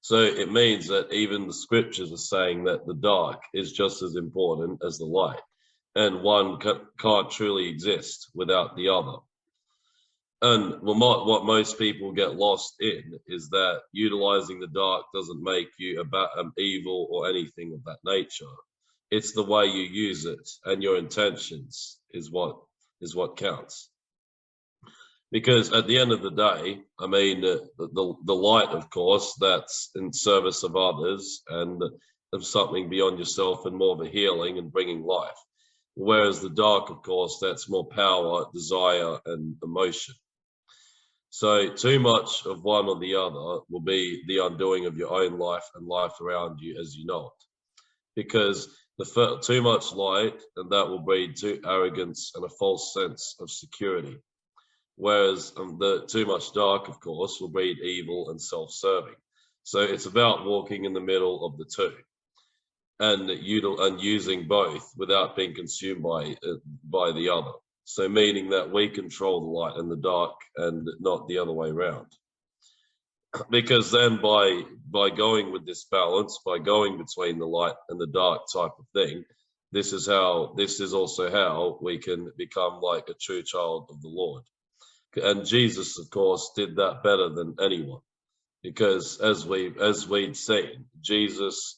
So it means that even the scriptures are saying that the dark is just as important as the light, and one can't truly exist without the other. And what most people get lost in is that utilizing the dark doesn't make you evil or anything of that nature. It's the way you use it and your intentions is what counts. Because at the end of the day, I mean, the light, of course, that's in service of others and of something beyond yourself and more of a healing and bringing life. Whereas the dark, of course, that's more power, desire, and emotion. So too much of one or the other will be the undoing of your own life and life around you as you know it. Because too much light, and that will breed too arrogance and a false sense of security. Whereas the too much dark, of course, will breed evil and self-serving. So it's about walking in the middle of the two and using both without being consumed by the other. So meaning that we control the light and the dark and not the other way around. Because then by going with this balance, by going between the light and the dark type of thing, this is also how we can become like a true child of the Lord. And Jesus, of course, did that better than anyone, because as we'd seen, Jesus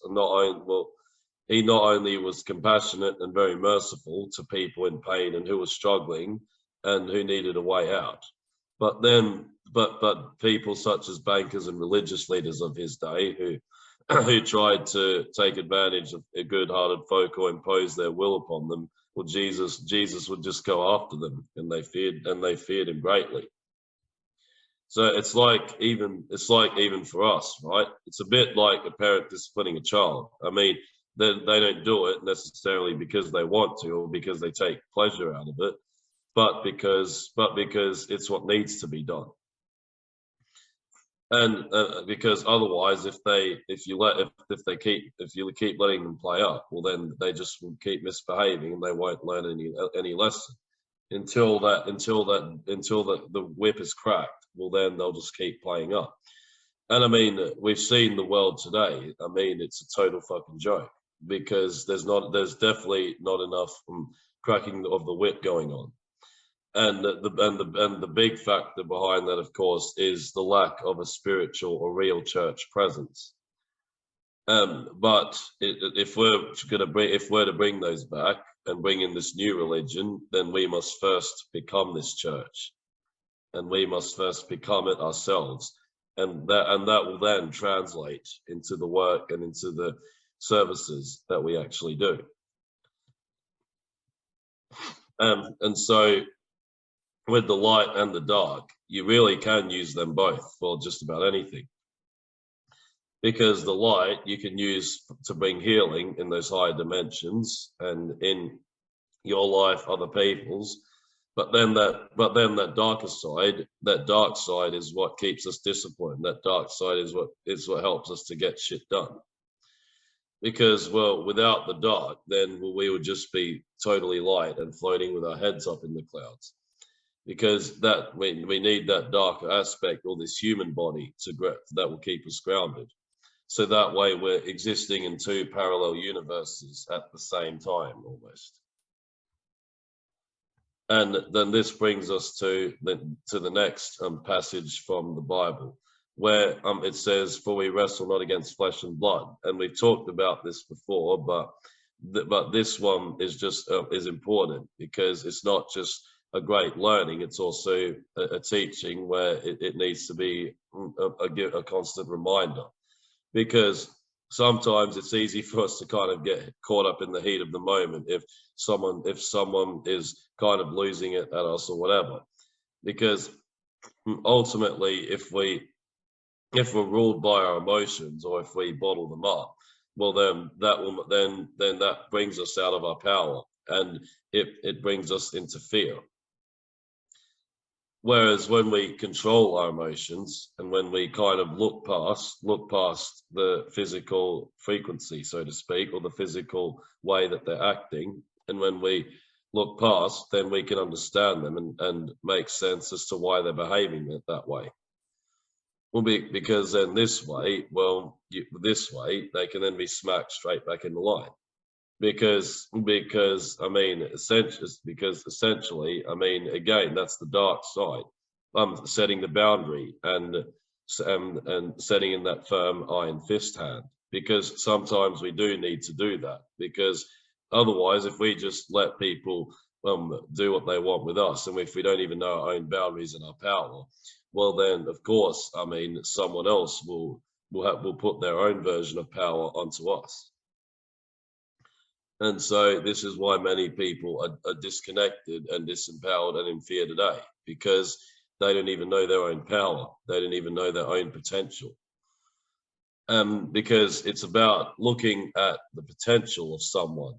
he not only was compassionate and very merciful to people in pain and who were struggling and who needed a way out, but people such as bankers and religious leaders of his day who tried to take advantage of a good-hearted folk or impose their will upon them, well, Jesus would just go after them, and they feared him greatly. So it's like even for us, right? It's a bit like a parent disciplining a child. I mean, they don't do it necessarily because they want to or because they take pleasure out of it, but because it's what needs to be done. And because otherwise, if you keep letting them play up, well, then they just will keep misbehaving and they won't learn any lesson until the whip is cracked. Well, then they'll just keep playing up. And I mean, we've seen the world today. I mean, it's a total fucking joke because there's definitely not enough cracking of the whip going on. And the big factor behind that, of course, is the lack of a spiritual or real church presence. But if we're to bring those back and bring in this new religion, then we must first become this church, and we must first become it ourselves, and that will then translate into the work and into the services that we actually do. And so, with the light and the dark, you really can use them both for just about anything. Because the light you can use to bring healing in those higher dimensions and in your life, other people's. But then that dark side is what keeps us disciplined. That dark side is what helps us to get shit done. Because, well, without the dark, then we would just be totally light and floating with our heads up in the clouds. Because that we need that darker aspect, or this human body, that will keep us grounded. So that way we're existing in two parallel universes at the same time, almost. And then this brings us to the next passage from the Bible, where it says, "For we wrestle not against flesh and blood." And we've talked about this before, but this one is just is important, because it's not just a great learning, it's also a teaching where it needs to be a constant reminder. Because sometimes it's easy for us to kind of get caught up in the heat of the moment if someone is kind of losing it at us or whatever. Because ultimately, if we're ruled by our emotions, or if we bottle them up, well, then that brings us out of our power, and it brings us into fear. Whereas when we control our emotions and when we kind of look past the physical frequency, so to speak, or the physical way that they're acting, and when we look past, then we can understand them and make sense as to why they're behaving that way. Well, because then this way, this way they can then be smacked straight back in the line. Because I mean, essentially, I mean, again, that's the dark side. Setting the boundary and setting in that firm iron fist hand, because sometimes we do need to do that, because otherwise, if we just let people do what they want with us, and if we don't even know our own boundaries and our power, well, then of course, I mean, someone else will put their own version of power onto us. And so this is why many people are disconnected and disempowered and in fear today, because they don't even know their own power. They don't even know their own potential. Because it's about looking at the potential of someone,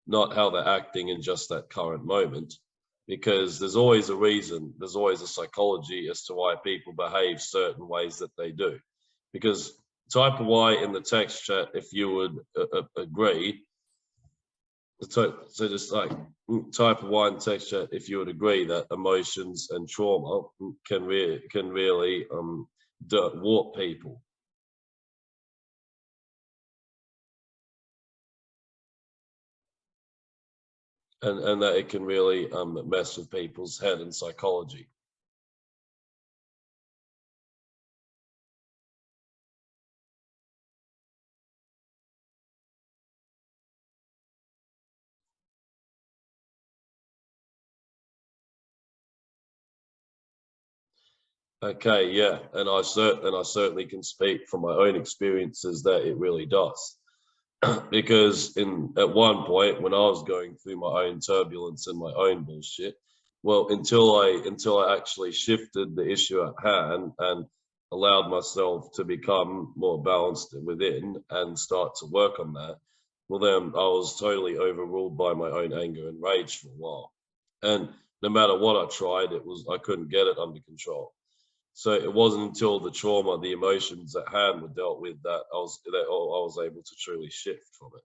not how they're acting in just that current moment, because there's always a reason, there's always a psychology as to why people behave certain ways that they do. Because type of Y in the text chat, if you would agree, so just like type of Y in text chat, if you would agree that emotions and trauma can really warp people. And that it can really mess with people's head and psychology. Okay, yeah, and I certainly can speak from my own experiences that it really does. Because at one point when I was going through my own turbulence and my own bullshit, well, until I actually shifted the issue at hand and allowed myself to become more balanced within and start to work on that, well, then I was totally overruled by my own anger and rage for a while. And no matter what I tried, I couldn't get it under control. So it wasn't until the trauma, the emotions at hand were dealt with that I was able to truly shift from it.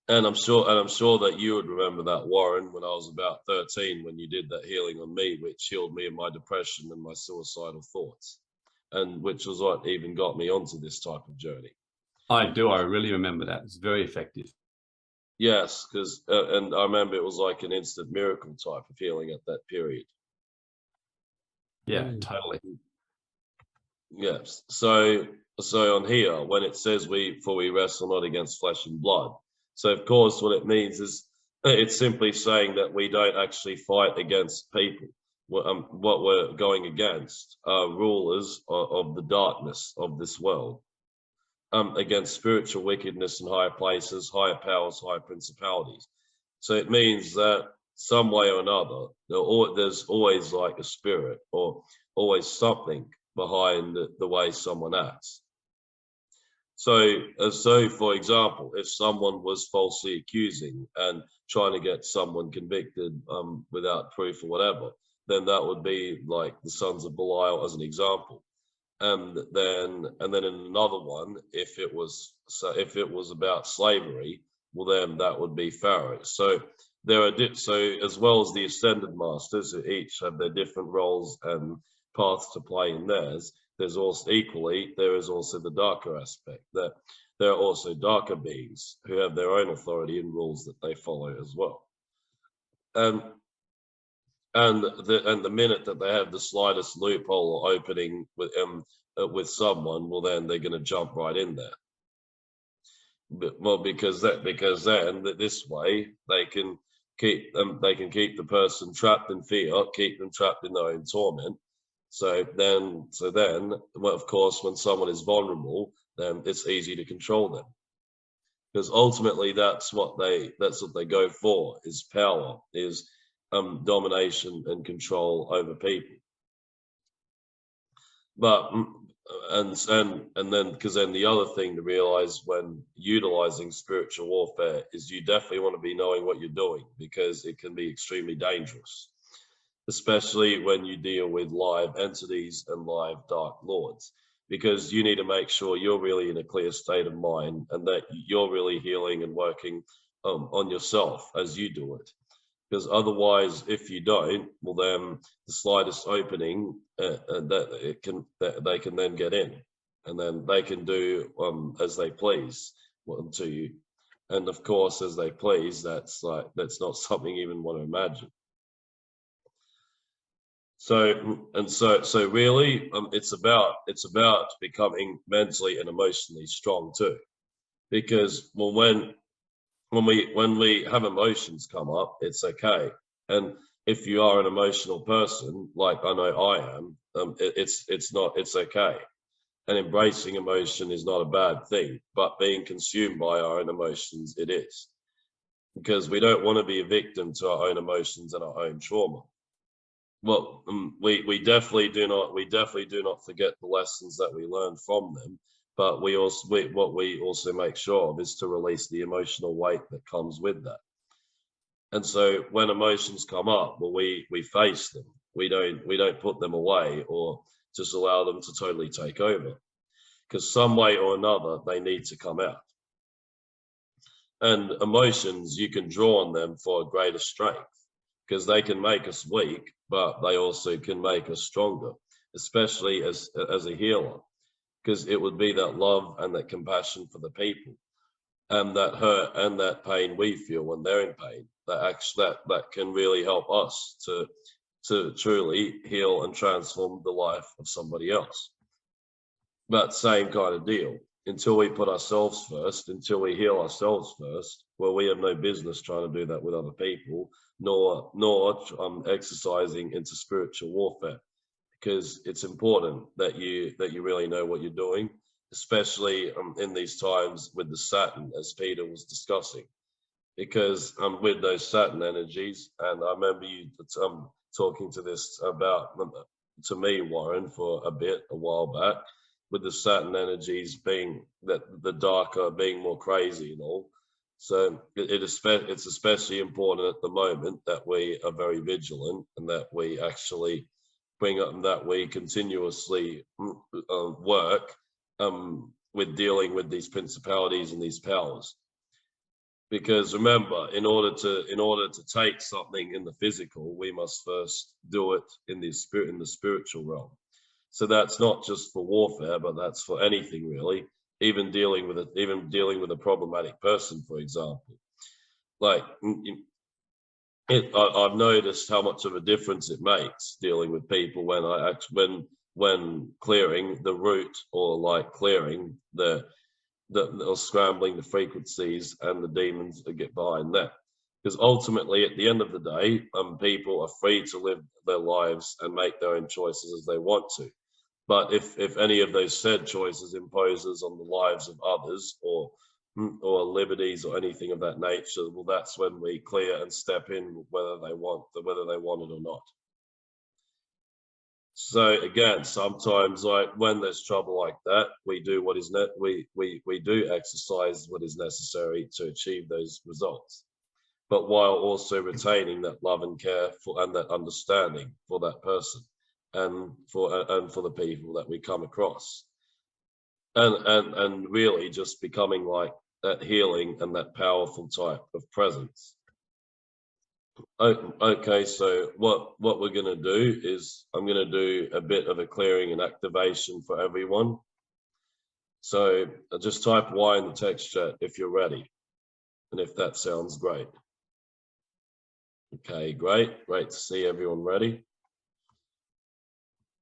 And I'm sure that you would remember that, Warren, when I was about 13, when you did that healing on me, which healed me of my depression and my suicidal thoughts, and which was what even got me onto this type of journey. I do. I really remember that. It's very effective. Yes, because and I remember it was like an instant miracle type of healing at that period. Yeah, totally. Yes. So on here, when it says we wrestle not against flesh and blood, so of course what it means is it's simply saying that we don't actually fight against people. What we're going against are rulers of the darkness of this world, against spiritual wickedness in higher places, higher powers, higher principalities. So it means that some way or another, there's always like a spirit or always something behind the way someone acts. So for example, if someone was falsely accusing and trying to get someone convicted without proof or whatever, then that would be like the sons of Belial as an example. And then in another one, if it was about slavery, well then that would be Pharaoh. So there are as well as the ascended masters who each have their different roles and paths to play in theirs. There's also there is also the darker aspect, that there are also darker beings who have their own authority and rules that they follow as well. And the minute that they have the slightest loophole or opening with someone, well then they're going to jump right in there. Well, because then this way they can keep the person trapped in fear, keep them trapped in their own torment. So then, well, of course, when someone is vulnerable, then it's easy to control them, because ultimately that's what they go for, is power, is domination and control over people. But and then because then the other thing to realize when utilizing spiritual warfare is you definitely want to be knowing what you're doing, because it can be extremely dangerous. especially when you deal with live entities and live dark lords, because you need to make sure you're really in a clear state of mind and that you're really healing and working on yourself as you do it. Because otherwise, if you don't, well, then the slightest opening that they can then get in, and then they can do as they please to you. And of course, as they please, that's not something you even want to imagine. So really, it's about becoming mentally and emotionally strong too, because when we have emotions come up, it's okay. And if you are an emotional person, like I know I am, it's okay. And embracing emotion is not a bad thing, but being consumed by our own emotions, it is, because we don't want to be a victim to our own emotions and our own trauma. Well, we definitely do not forget the lessons that we learned from them, but what we also make sure of is to release the emotional weight that comes with that. And so when emotions come up, well, we face them. We don't put them away or just allow them to totally take over, because some way or another they need to come out. And emotions, you can draw on them for a greater strength, because they can make us weak, but they also can make us stronger, especially as a healer, because it would be that love and that compassion for the people and that hurt and that pain we feel when they're in pain that can really help us to truly heal and transform the life of somebody else. But same kind of deal. Until we put ourselves first, until we heal ourselves first, well, we have no business trying to do that with other people, nor exercising into spiritual warfare, because it's important that you really know what you're doing, especially in these times with the Saturn, as Peter was discussing, because with those Saturn energies, and I remember you talking to this about to me, Warren, for a while back, with the Saturn energies being that the darker, being more crazy and all. So it's especially important at the moment that we are very vigilant and that we actually bring up, that we continuously work with dealing with these principalities and these powers. Because remember, in order to take something in the physical, we must first do it in the spiritual realm. So that's not just for warfare, but that's for anything really. Even dealing with a problematic person, for example. Like I've noticed how much of a difference it makes dealing with people when clearing the root, or like clearing or scrambling the frequencies and the demons that get behind that. Because ultimately, at the end of the day, people are free to live their lives and make their own choices as they want to. But if any of those said choices imposes on the lives of others, or liberties or anything of that nature, well, that's when we clear and step in, whether they want it or not. So again, sometimes, like when there's trouble like that, we do we do exercise what is necessary to achieve those results, but while also retaining that love and care and that understanding for that person and for the people that we come across, and really just becoming like that healing and that powerful type of presence. Okay, so what we're going to do is I'm going to do a bit of a clearing and activation for everyone. So just type Y in the text chat if you're ready, and if that sounds great. Okay, great to see everyone ready.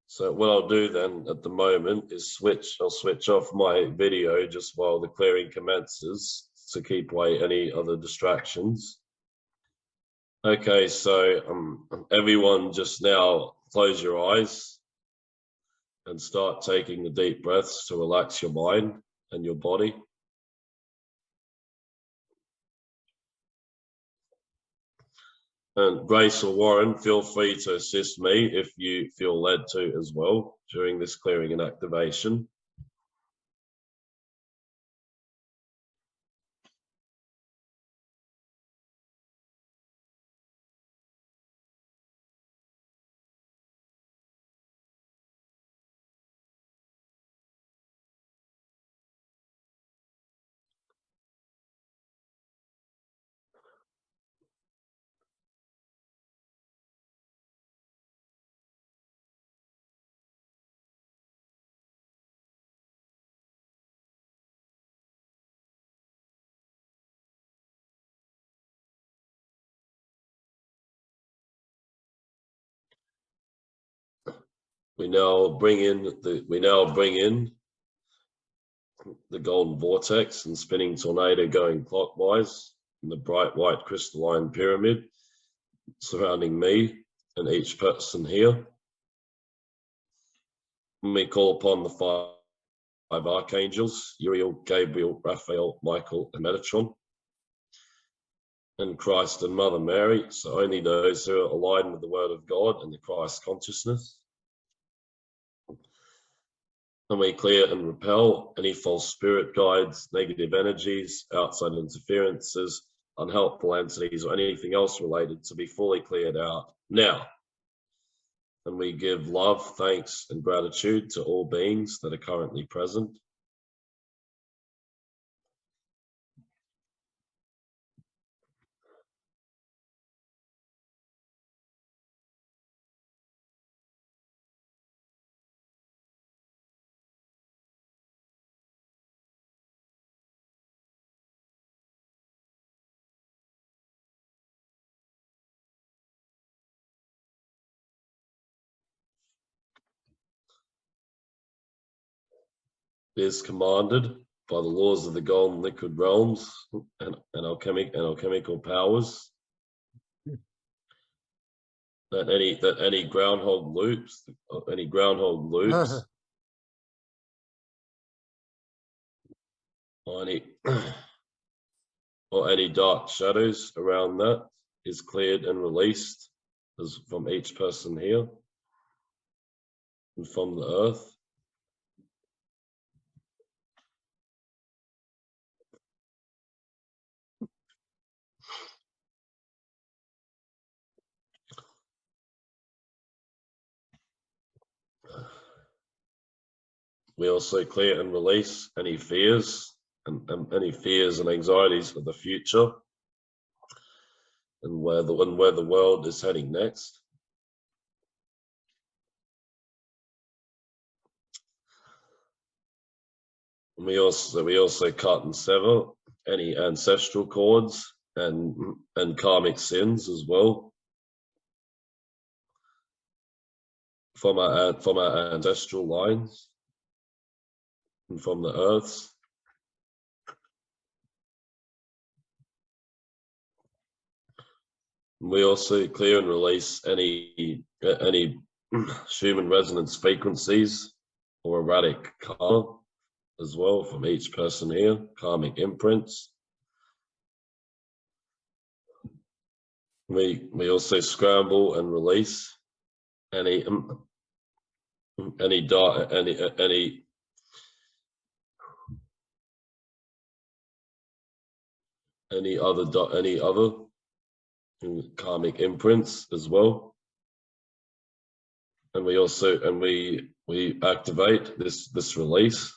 So what I'll do then at the moment is I'll switch off my video just while the clearing commences to keep away any other distractions. Okay, so everyone just now close your eyes and start taking the deep breaths to relax your mind and your body. And Grace or Warren, feel free to assist me if you feel led to as well during this clearing and activation. we now bring in the golden vortex and spinning tornado going clockwise in the bright white crystalline pyramid surrounding me and each person here. And we call upon the five archangels, Uriel, Gabriel, Raphael, Michael, and Metatron, and Christ and Mother Mary, so only those who are aligned with the Word of God and the Christ consciousness. And we clear and repel any false spirit guides, negative energies, outside interferences, unhelpful entities, or anything else related to be fully cleared out now. And we give love, thanks, and gratitude to all beings that are currently present. It is commanded by the laws of the golden liquid realms and alchemical powers that any groundhog loops or any dark shadows around that is cleared and released as from each person here and from the earth. We also clear and release any fears and anxieties of the future and where the world is heading next. And we also cut and sever any ancestral cords and karmic sins as well from our ancestral lines and from the earths. We also clear and release any human resonance frequencies or erratic karma as well from each person here, karmic imprints. We also scramble and release any other karmic imprints as well. And we activate this release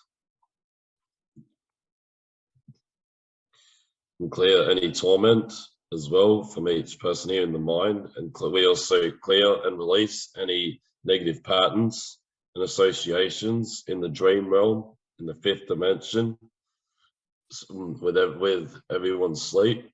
and clear any torment as well from each person here in the mind. And we also clear and release any negative patterns and associations in the dream realm, in the fifth dimension, with everyone's sleep.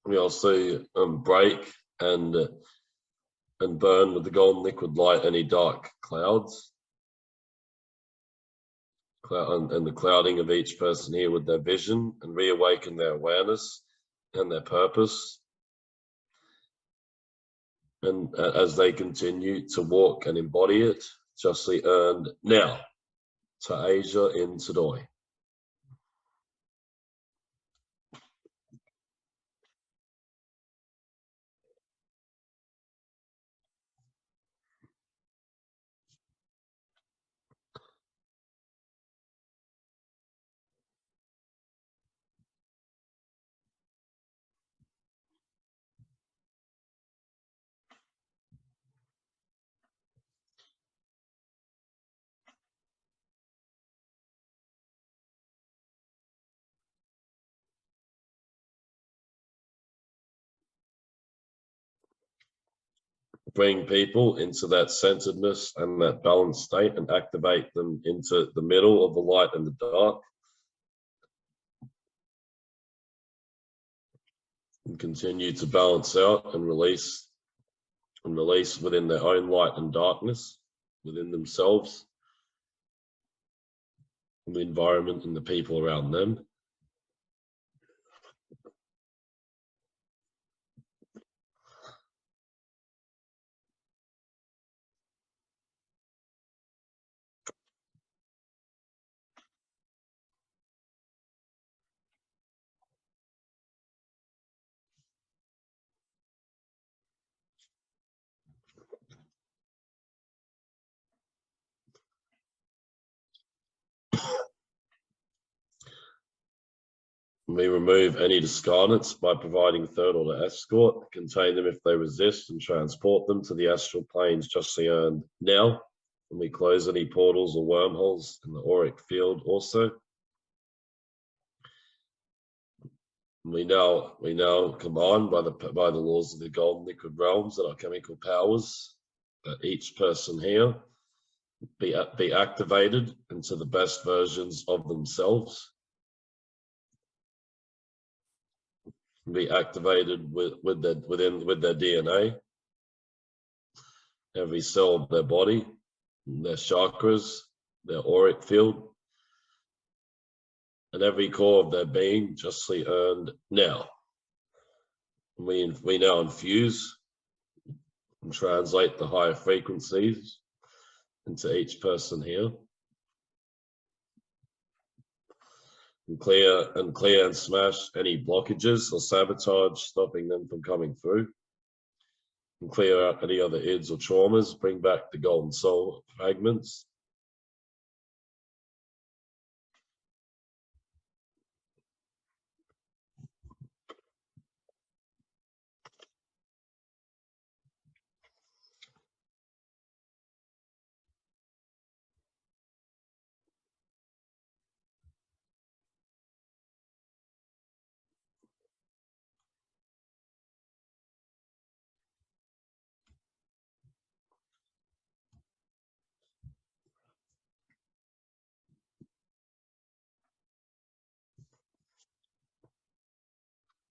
We also break and burn with the golden liquid light any dark clouds, and the clouding of each person here with their vision, and reawaken their awareness and their purpose. And as they continue to walk and embody it, justly earned now, to Asia in Tadoi. bring people into that centeredness and that balanced state and activate them into the middle of the light and the dark. And continue to balance out and release within their own light and darkness, within themselves, and the environment and the people around them. We remove any discardants by providing third order escort, contain them if they resist, and transport them to the astral planes justly earned now. And we close any portals or wormholes in the auric field also. We now combine by the laws of the golden liquid realms that are chemical powers, that each person here be activated into the best versions of themselves. Be activated with their DNA, every cell of their body, their chakras, their auric field, and every core of their being justly earned now. We now infuse and translate the higher frequencies into each person here. And clear and smash any blockages or sabotage stopping them from coming through. And clear out any other ids or traumas, bring back the golden soul fragments.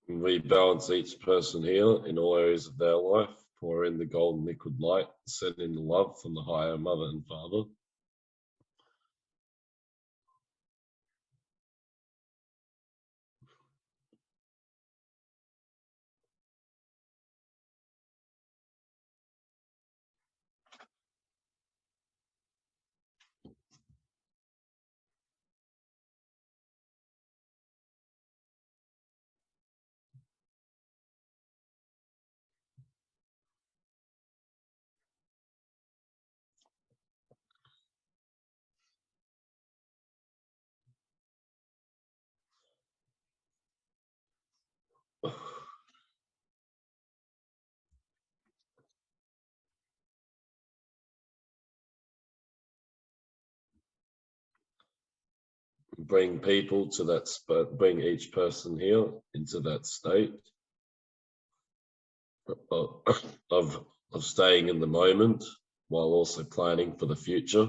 And we balance each person here in all areas of their life, pour in the golden liquid light, send in the love from the higher mother and father. Bring people to that spot, bring each person here into that state of staying in the moment while also planning for the future.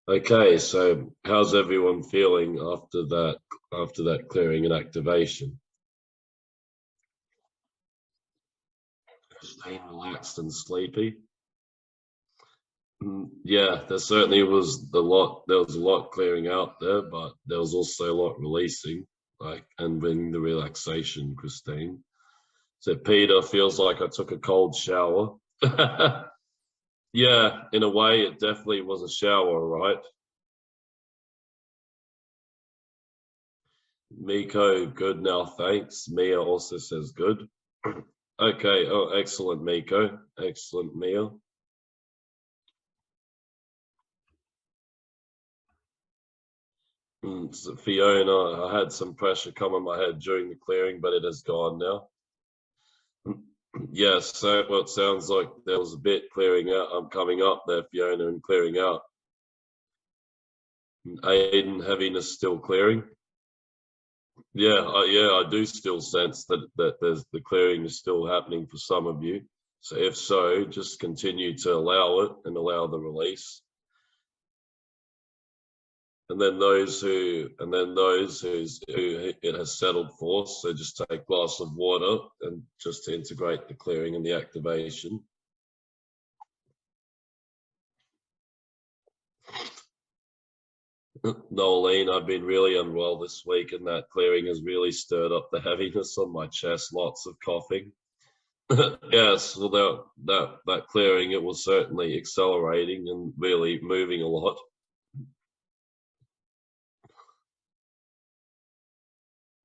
Okay, so how's everyone feeling after that clearing and activation? Staying relaxed and sleepy. Yeah, there certainly was there was a lot clearing out there, but there was also a lot releasing, and bringing the relaxation, Christine. So Peter feels like I took a cold shower. Yeah, in a way, it definitely was a shower, right? Miko, good now, thanks. Mia also says good. Okay, oh, excellent, Miko. Excellent, Mia. So Fiona, I had some pressure come on my head during the clearing, but it has gone now. Yes, so well, it sounds like there was a bit clearing out. I'm coming up there, Fiona, and clearing out. Aiden, heaviness still clearing. Yeah, I do still sense that there's the clearing is still happening for some of you. So if so, just continue to allow it and allow the release. And then those who it has settled for, so just take a glass of water and just to integrate the clearing and the activation. Nolene, I've been really unwell this week, and that clearing has really stirred up the heaviness on my chest, lots of coughing. Yes, well, that clearing, it was certainly accelerating and really moving a lot.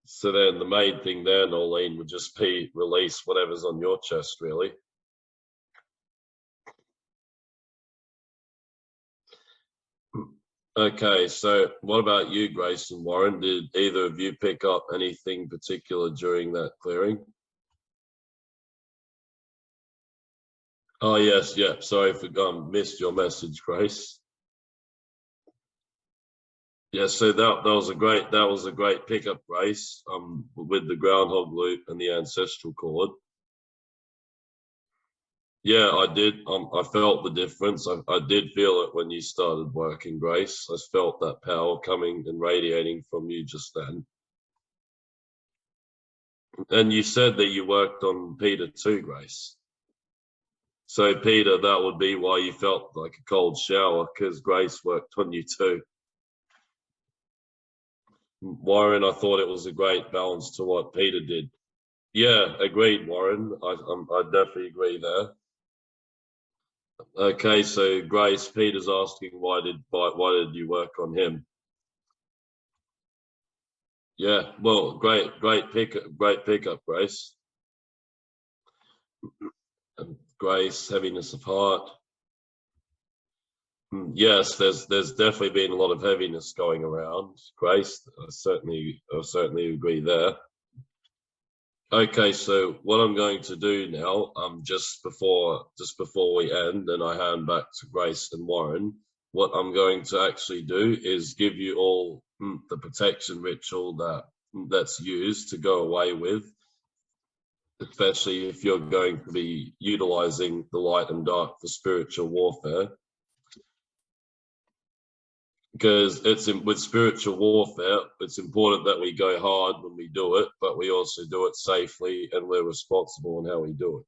So then the main thing there, Nolene, would just be release whatever's on your chest, really. Okay, so what about you, Grace and Warren? Did either of you pick up anything particular during that clearing? Oh, yes, yeah. Sorry for missed your message, Grace. Yeah, so that was a great pickup, Grace, with the groundhog loop and the ancestral cord. Yeah, I did. I felt the difference. I did feel it when you started working, Grace. I felt that power coming and radiating from you just then. And you said that you worked on Peter too, Grace. So Peter, that would be why you felt like a cold shower, because Grace worked on you too. Warren, I thought it was a great balance to what Peter did. Yeah, agreed, Warren. I definitely agree there. Okay, so Grace, Peter's asking why did you work on him? Yeah, well, great pickup, Grace. Grace, heaviness of heart. Yes, there's definitely been a lot of heaviness going around, Grace. I certainly agree there. Okay, so what I'm going to do now, just before we end, and I hand back to Grace and Warren, what I'm going to actually do is give you all the protection ritual that's used to go away with, especially if you're going to be utilizing the light and dark for spiritual warfare. Because with spiritual warfare, it's important that we go hard when we do it, but we also do it safely and we're responsible in how we do it.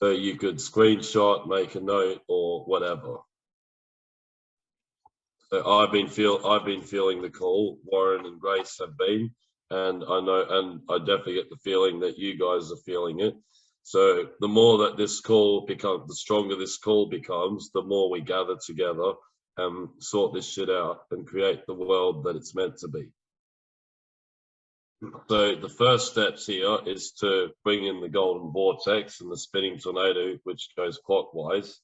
So you could screenshot, make a note, or whatever. So I've been feeling the call. Warren and Grace have been, and I know, and I definitely get the feeling that you guys are feeling it. So the more that this call becomes, the stronger this call becomes, the more we gather together and sort this shit out and create the world that it's meant to be. So the first steps here is to bring in the golden vortex and the spinning tornado, which goes clockwise,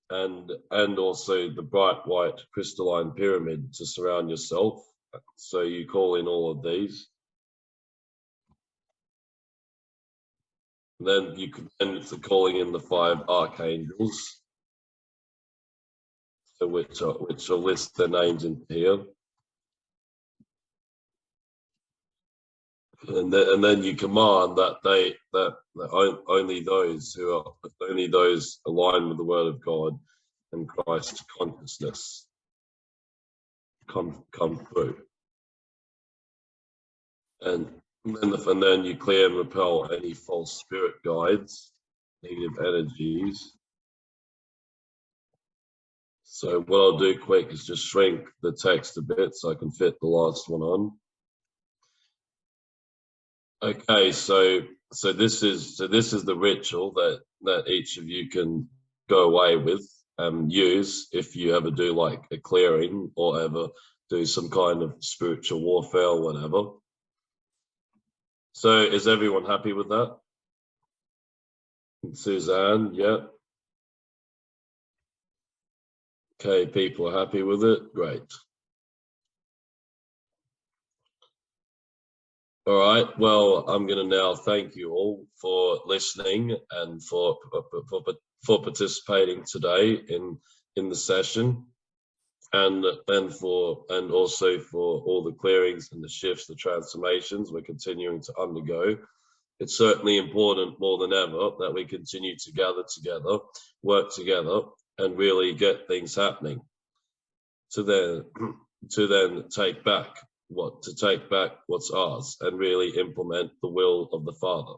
and also the bright white crystalline pyramid to surround yourself. So you call in all of these. Then you can end to calling in the 5 archangels, so which will list their names in here. And then you command that only those aligned with the word of God and Christ consciousness come through. And then you clear and repel any false spirit guides, negative energies. So what I'll do quick is just shrink the text a bit so I can fit the last one on. Okay, so this is the ritual that each of you can go away with and use if you ever do like a clearing or ever do some kind of spiritual warfare or whatever. So is everyone happy with that? Suzanne, yeah. Okay, people are happy with it. Great. All right. Well, I'm going to now thank you all for listening and for participating today in the session, and also for all the clearings and the shifts, the transformations we're continuing to undergo. It's certainly important more than ever that we continue to gather together, work together, and really get things happening to then take back what's ours and really implement the will of the Father.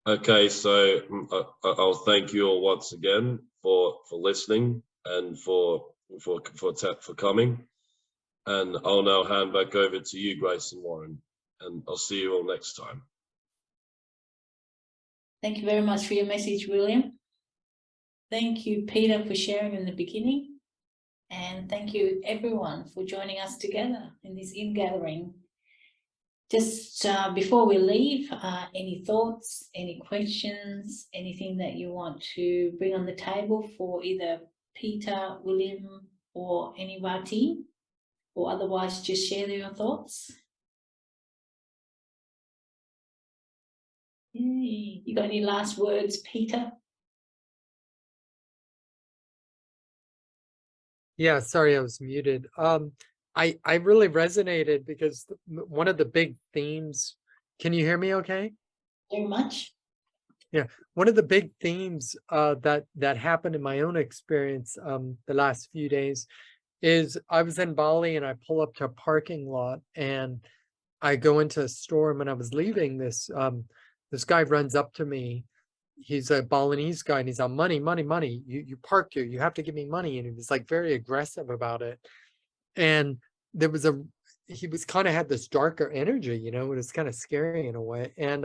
Okay, so I'll thank you all once again for listening and for coming, and I'll now hand back over to you, Grace and Warren, and I'll see you all next time. Thank you very much for your message, William. Thank you, Peter, for sharing in the beginning. And thank you, everyone, for joining us together in this in-gathering. Just before we leave, any thoughts, any questions, anything that you want to bring on the table for either Peter, William, or any of our team, or otherwise just share your thoughts? Yay. You got any last words, Peter? Yeah, sorry, I was muted. I really resonated because one of the big themes, can you hear me okay? Very much. Yeah, one of the big themes that happened in my own experience the last few days is I was in Bali and I pull up to a parking lot and I go into a store, and when I was leaving, this guy runs up to me. He's a Balinese guy and he's on money. You parked here, you have to give me money. And he was like very aggressive about it. And there was he was kind of had this darker energy, you know, it was kind of scary in a way. And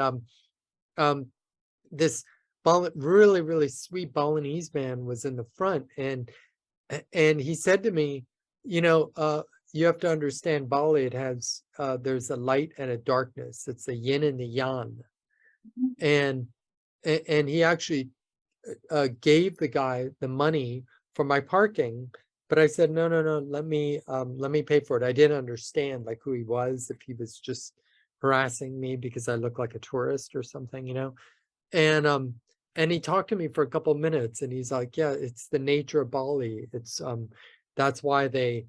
this really, really sweet Balinese man was in the front, and he said to me, you know, you have to understand Bali, it has there's a light and a darkness. It's the yin and the yang. And he actually gave the guy the money for my parking, but I said, no, let me pay for it. I didn't understand like who he was, if he was just harassing me because I look like a tourist or something, you know. And he talked to me for a couple of minutes, and he's like, yeah, it's the nature of Bali. It's that's why they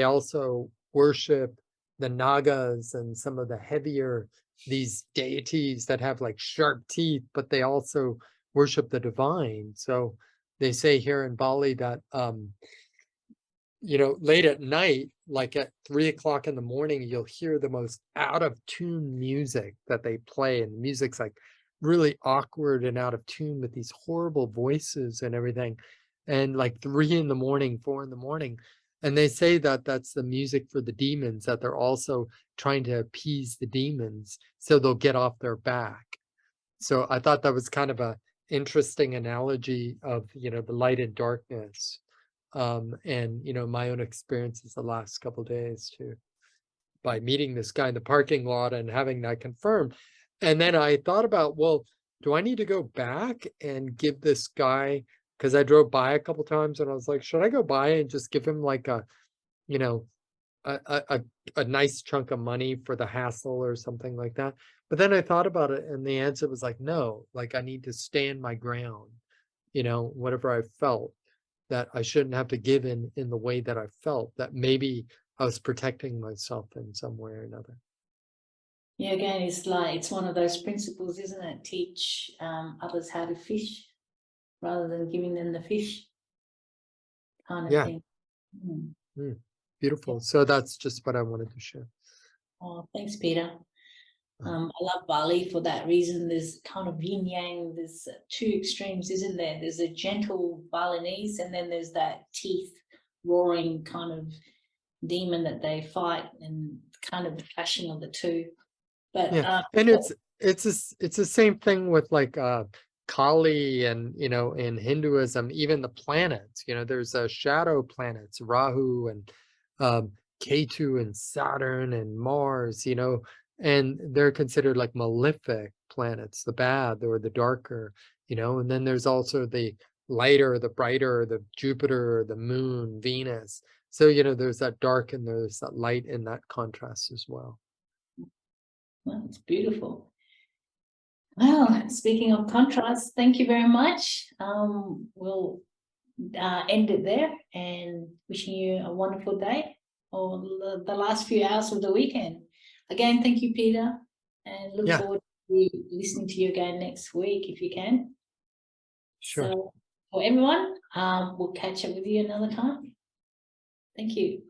also worship the Nagas and some of the heavier, these deities that have like sharp teeth, but they also worship the divine. So they say here in Bali that you know, late at night, like at 3 o'clock in the morning, you'll hear the most out of tune music that they play, and the music's like really awkward and out of tune with these horrible voices and everything. And like 3 in the morning, 4 in the morning, and they say that that's the music for the demons, that they're also trying to appease the demons so they'll get off their back. So I thought that was kind of a interesting analogy of, you know, the light and darkness. And, you know, my own experiences the last couple of days too, by meeting this guy in the parking lot and having that confirmed. And then I thought about, well, do I need to go back and give this guy, because I drove by a couple times and I was like, should I go by and just give him like a, you know, a nice chunk of money for the hassle or something like that? But then I thought about it, and the answer was like, no, like I need to stand my ground, you know, whatever I felt, that I shouldn't have to give in the way that I felt, that maybe I was protecting myself in some way or another. Yeah, again, it's like, it's one of those principles, isn't it? Teach others how to fish rather than giving them the fish kind of thing. Beautiful. So that's just what I wanted to share. Oh, thanks, Peter. I love Bali for that reason. There's kind of yin yang, there's two extremes, isn't there? There's a gentle Balinese, and then there's that teeth roaring kind of demon that they fight, and kind of the clashing of the two. But yeah, and it's the same thing with like Kali, and you know, in Hinduism, even the planets, you know, there's shadow planets, Rahu and Ketu and Saturn and Mars, you know, and they're considered like malefic planets, the bad or the darker, you know. And then there's also the lighter, the brighter, the Jupiter, the moon, Venus. So, there's that dark and there's that light in that contrast as well. Well, it's beautiful. Well, speaking of contrast, thank you very much. We'll end it there, and wishing you a wonderful day, or the last few hours of the weekend. Again, thank you, Peter, and look forward to listening to you again next week if you can. Sure. So for everyone, we'll catch up with you another time. Thank you.